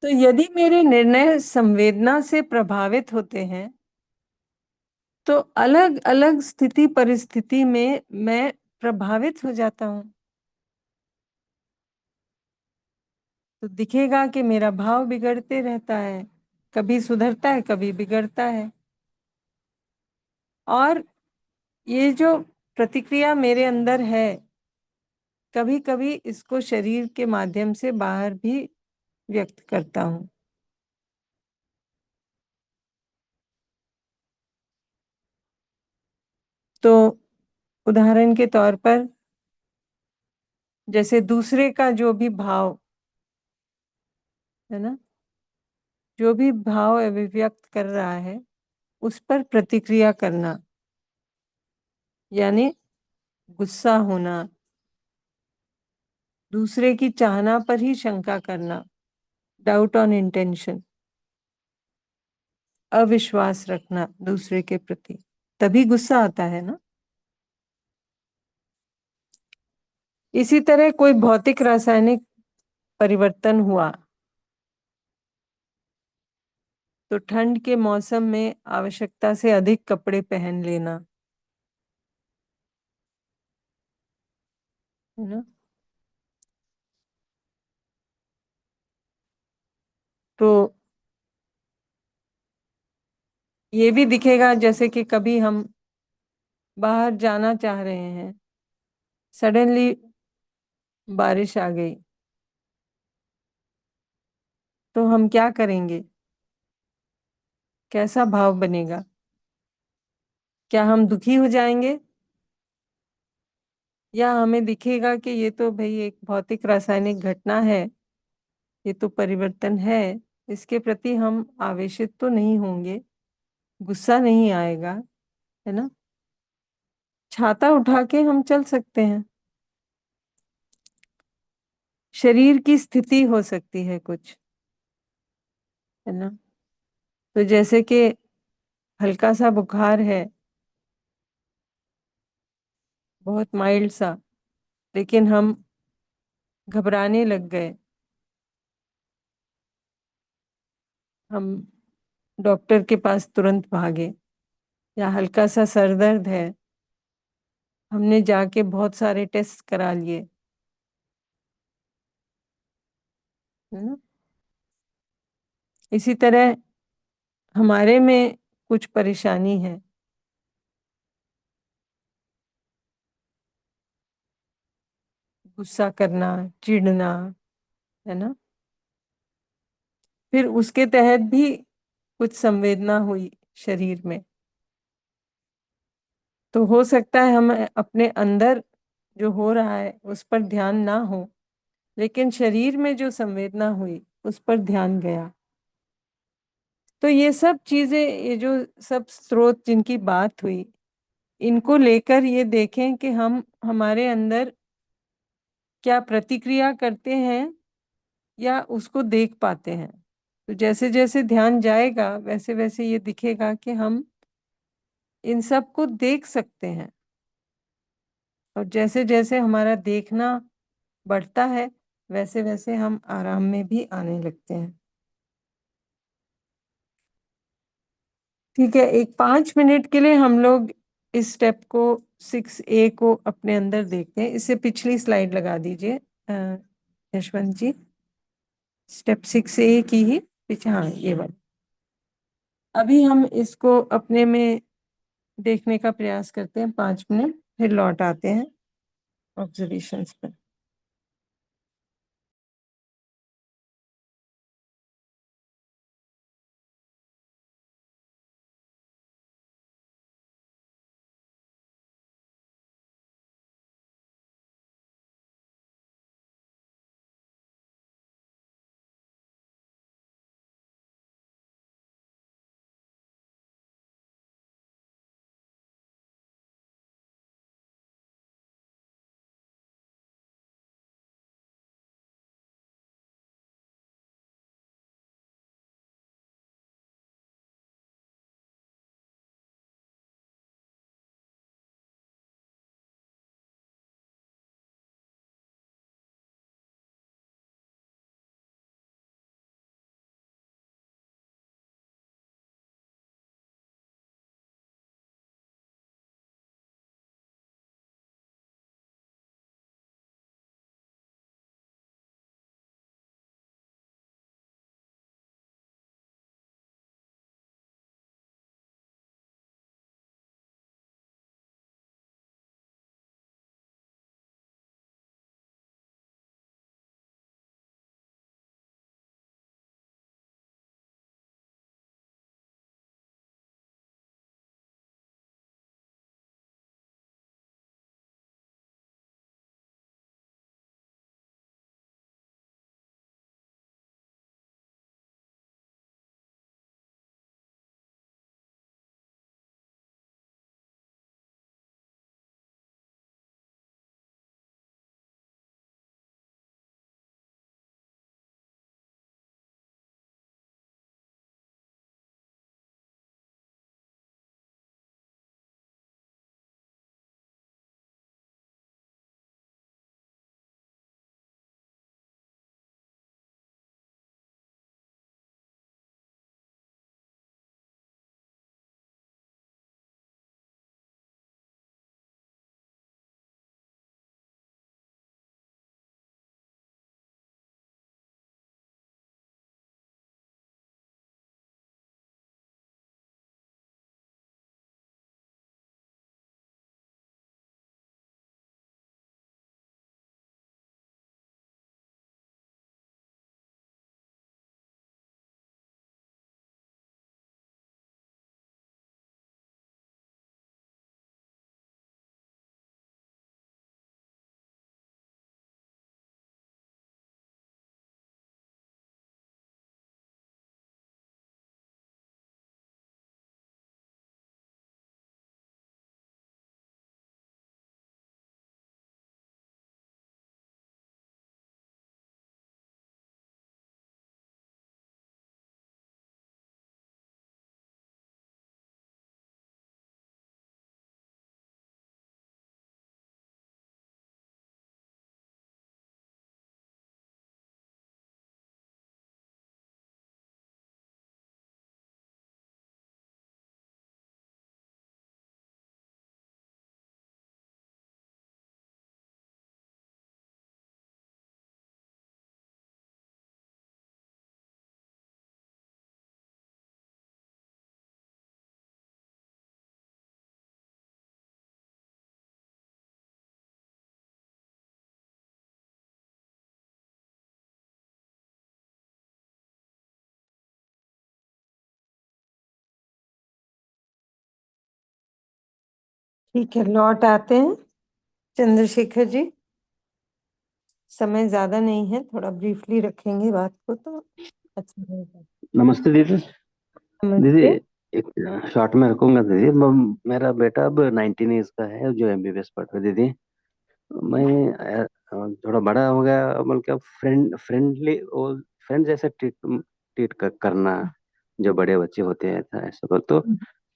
तो यदि मेरे निर्णय संवेदना से प्रभावित होते हैं, तो अलग अलग स्थिति परिस्थिति में मैं प्रभावित हो जाता हूँ। तो दिखेगा कि मेरा भाव बिगड़ते रहता है, कभी सुधरता है, कभी बिगड़ता है। और ये जो प्रतिक्रिया मेरे अंदर है, कभी कभी इसको शरीर के माध्यम से बाहर भी व्यक्त करता हूँ। तो उदाहरण के तौर पर, जैसे दूसरे का जो भी भाव है ना, जो भी भाव अभिव्यक्त कर रहा है उस पर प्रतिक्रिया करना, यानी गुस्सा होना, दूसरे की चाहना पर ही शंका करना, डाउट ऑन इंटेंशन, अविश्वास रखना दूसरे के प्रति, तभी गुस्सा आता है ना। इसी तरह कोई भौतिक रासायनिक परिवर्तन हुआ तो ठंड के मौसम में आवश्यकता से अधिक कपड़े पहन लेना, है ना। तो ये भी दिखेगा, जैसे कि कभी हम बाहर जाना चाह रहे हैं, सडनली बारिश आ गई, तो हम क्या करेंगे, कैसा भाव बनेगा? क्या हम दुखी हो जाएंगे, या हमें दिखेगा कि ये तो भाई एक भौतिक रासायनिक घटना है, ये तो परिवर्तन है, इसके प्रति हम आवेशित तो नहीं होंगे, गुस्सा नहीं आएगा, है ना। छाता उठा के हम चल सकते हैं। शरीर की स्थिति हो सकती है कुछ, है ना। तो जैसे कि हल्का सा बुखार है, बहुत माइल्ड सा, लेकिन हम घबराने लग गए, हम डॉक्टर के पास तुरंत भागे। या हल्का सा सर दर्द है, हमने जाके बहुत सारे टेस्ट करा लिए, है ना। इसी तरह हमारे में कुछ परेशानी है, गुस्सा करना, चिढ़ना, है ना। फिर उसके तहत भी कुछ संवेदना हुई शरीर में, तो हो सकता है हम अपने अंदर जो हो रहा है उस पर ध्यान ना हो, लेकिन शरीर में जो संवेदना हुई उस पर ध्यान गया। तो ये सब चीजें, ये जो सब स्रोत जिनकी बात हुई, इनको लेकर ये देखें कि हम हमारे अंदर क्या प्रतिक्रिया करते हैं या उसको देख पाते हैं। तो जैसे जैसे ध्यान जाएगा वैसे वैसे ये दिखेगा कि हम इन सब को देख सकते हैं, और जैसे जैसे हमारा देखना बढ़ता है वैसे वैसे हम आराम में भी आने लगते हैं। ठीक है, एक 5 मिनट के लिए हम लोग इस स्टेप को 6A को अपने अंदर देखते हैं। इससे पिछली स्लाइड लगा दीजिए यशवंत जी, स्टेप 6A की ही पीछे, हाँ ये वाली। अभी हम इसको अपने में देखने का प्रयास करते हैं 5 मिनट, फिर लौट आते हैं ऑब्जर्वेशंस पर। ठीक है, लौट आते हैं चंद्रशेखर जी। समय ज्यादा नहीं है, थोड़ा ब्रीफली रखेंगे बात को तो अच्छा रहेगा। नमस्ते दीदी। दीदी नमस्ते। एक शॉर्ट में रखूंगा दीदी। मेरा बेटा अब 19 ईयर्स का है जो एमबीबीएस पढ़ रहा है दीदी। मैं थोड़ा बड़ा हो गया, मतलब फ्रेंडली और फ्रेंड जैसे ट्रीट ट्रीट करना जो बड़े बच्चे होते हैं था ऐसा कर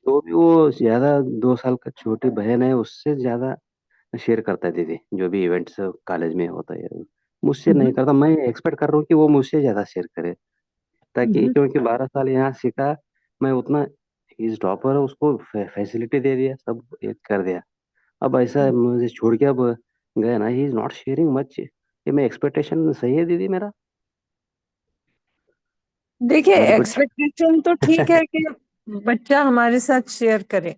तो भी वो ज्यादा 2 साल का छोटी बहन है उससे ज्यादा शेयर करता है दीदी। जो भी इवेंट्स कॉलेज में होता है मुझसे नहीं हम्म, करता। मैं एक्सपेक्ट कर रहा हूँ कि वो मुझसे ज्यादा शेयर करे, ताकि हम्म, क्योंकि 12 साल यहाँ सीखा मैं उतना। इस टॉपर उसको फैसिलिटी दे दिया, सब एक कर दिया। अब ऐसा मुझे छोड़ के अब गया ना, he is not sharing much. ये मैं एक्सपेक्टेशन सही है दीदी मेरा? देखिए, वेरी गुड। एक्सपेक्टेशन तो ठीक है कि बच्चा हमारे साथ शेयर करे।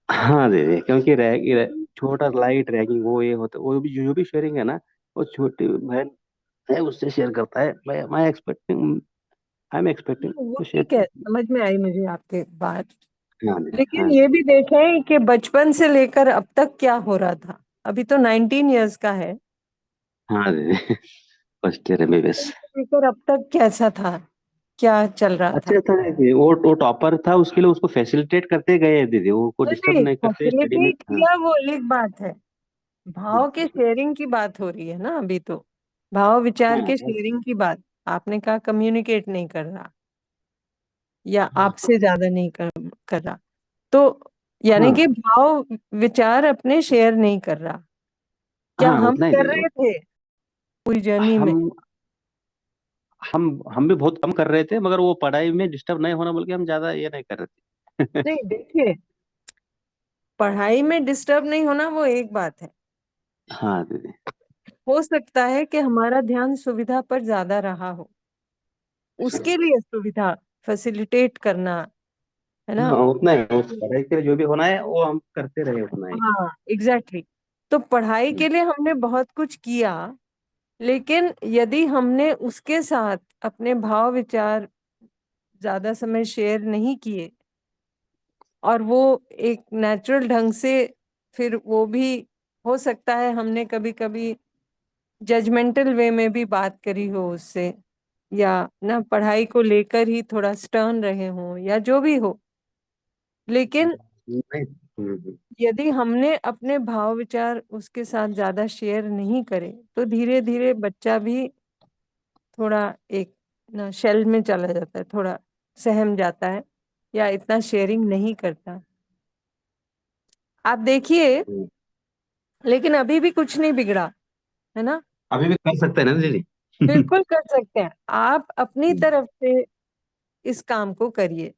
हाँ दीदी, क्योंकि छोटा लाइट रैगिंग वो ये होता वो भी जो भी शेयरिंग है ना, वो छोटी बहन है उससे शेयर करता है। मैं एक्सपेक्टिंग आई एम एक्सपेक्टिंग वो टू शेयर। ठीक है, समझ में आई मुझे आपकी बात। हाँ दीदी, लेकिन हाँ ये दीदी। भी देखें कि बचपन से लेकर अब तक क्या हो रहा था। अभी तो 19 ईयर्स का है। हाँ दीदी फर्स्ट ईयर एमबीबीएस। बचपन से लेकर अब तक कैसा था, क्या चल रहा था। अच्छा था दीदी, वो टॉपर था, उसके लिए उसको फैसिलिटेट करते गए हैं दीदी, वो को नहीं डिस्टर्ब नहीं, नहीं करते स्टडी में। फैसिलिटेट हाँ। किया वो एक बात है। भाव के शेयरिंग की बात हो रही है ना अभी तो। भाव विचार हाँ के शेयरिंग की बात। आपने कहा कम्युनिकेट नहीं कर रहा या हाँ आपसे ज्यादा नहीं कर रहा। तो यानी हाँ कि भाव विचार अपने शेयर नहीं कर रहा। क्या हाँ, हम उतना ही कर दीदी। रहे थे पूरी जर्नी में। हम हम भी बहुत कम कर रहे थे, मगर वो पढ़ाई में डिस्टर्ब नहीं होना बोल के हम ज्यादा ये नहीं कर रहे थे। नहीं देखिए, पढ़ाई में डिस्टर्ब नहीं होना वो एक बात है। हाँ दीदी। हो सकता है कि हमारा ध्यान सुविधा पर ज्यादा रहा हो, उसके लिए सुविधा फैसिलिटेट करना, है ना। हाँ उतना ही, उस पढ़ाई के लिए जो भी होना है वो हम करते रहे उतना ही। हाँ एग्जैक्टली। तो पढ़ाई के लिए हमने बहुत कुछ किया, लेकिन यदि हमने उसके साथ अपने भाव विचार ज्यादा समय शेयर नहीं किए और वो एक नेचुरल ढंग से, फिर वो भी हो सकता है हमने कभी कभी जजमेंटल वे में भी बात करी हो उससे, या ना पढ़ाई को लेकर ही थोड़ा स्टर्न रहे हों या जो भी हो। लेकिन नहीं। यदि हमने अपने भाव विचार उसके साथ ज्यादा शेयर नहीं करे तो धीरे धीरे बच्चा भी थोड़ा एक ना शेल में चला जाता है, थोड़ा सहम जाता है या इतना शेयरिंग नहीं करता। आप देखिए, लेकिन अभी भी कुछ नहीं बिगड़ा, है ना। अभी भी कर सकते हैं ना दीदी? बिल्कुल कर सकते हैं, आप अपनी तरफ से इस काम को करिए,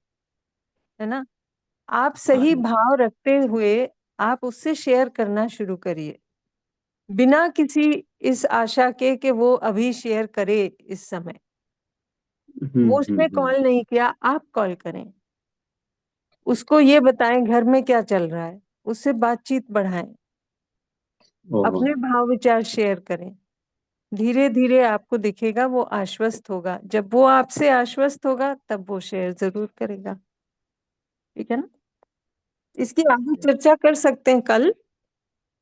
है ना। आप हाँ सही दीदी। भाव रखते हुए आप उससे शेयर करना शुरू करिए, बिना किसी इस आशा के कि वो अभी शेयर करे इस समय। वो उसने हम्म। कॉल नहीं किया, आप कॉल करें, उसको ये बताएं घर में क्या चल रहा है, उससे बातचीत बढ़ाएं, ओहो। अपने भाव विचार शेयर करें। धीरे धीरे आपको दिखेगा वो आश्वस्त होगा। जब वो आपसे आश्वस्त होगा तब वो शेयर जरूर करेगा। ठीक है ना। इसकी आगे चर्चा कर सकते हैं कल।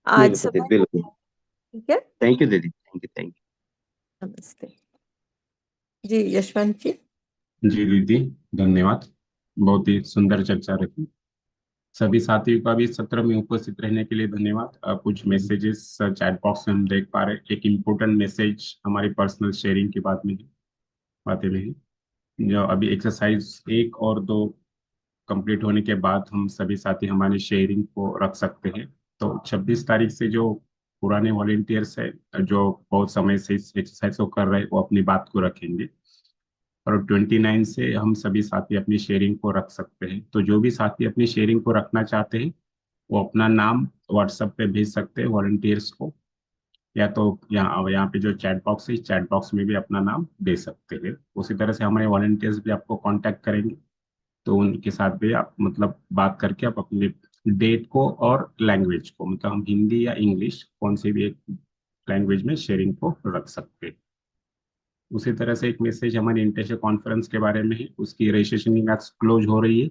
आज बिल्कुल दीदी, समय बिल्कुल। ठीक है। थैंक यू दीदी, थैंक यू, थैंक नमस्ते जी, यशवंत जी। जी दीदी, धन्यवाद। बहुत ही सुंदर चर्चा रही। सभी साथियों का भी इस सत्र में उपस्थित रहने के लिए धन्यवाद। कुछ मैसेजेस चैट बॉक्स में हम देख पा रहे हैं। एक इम्पोर्टेंट मैसेज हमारी पर्सनल शेयरिंग की बातें में है। जो अभी एक्सरसाइज 1 और 2 कंप्लीट होने के बाद हम सभी साथी हमारी शेयरिंग को रख सकते हैं। तो 26 तारीख से जो पुराने वॉलेंटियर्स है जो बहुत समय से इस एक्सरसाइज को कर रहे हैं वो अपनी बात को रखेंगे, और 29 से हम सभी साथी अपनी शेयरिंग को रख सकते हैं। तो जो भी साथी अपनी शेयरिंग को रखना चाहते हैं वो अपना नाम व्हाट्सएप पे भेज सकते हैं वॉलंटियर्स को, या तो यहाँ यहाँ पे जो चैट बॉक्स है इस चैट बॉक्स में भी अपना नाम दे सकते हैं। उसी तरह से हमारे वॉलंटियर्स भी आपको कांटेक्ट करेंगे, तो उनके साथ भी आप मतलब बात करके आप अपने डेट को और लैंग्वेज को, मतलब हम हिंदी या इंग्लिश कौन सी भी एक लैंग्वेज में शेयरिंग को रख सकते हैं। उसी तरह से एक मैसेज हमारी इंटर्नशिप कॉन्फ्रेंस के बारे में है, उसकी रजिस्ट्रेशन क्लोज हो रही है।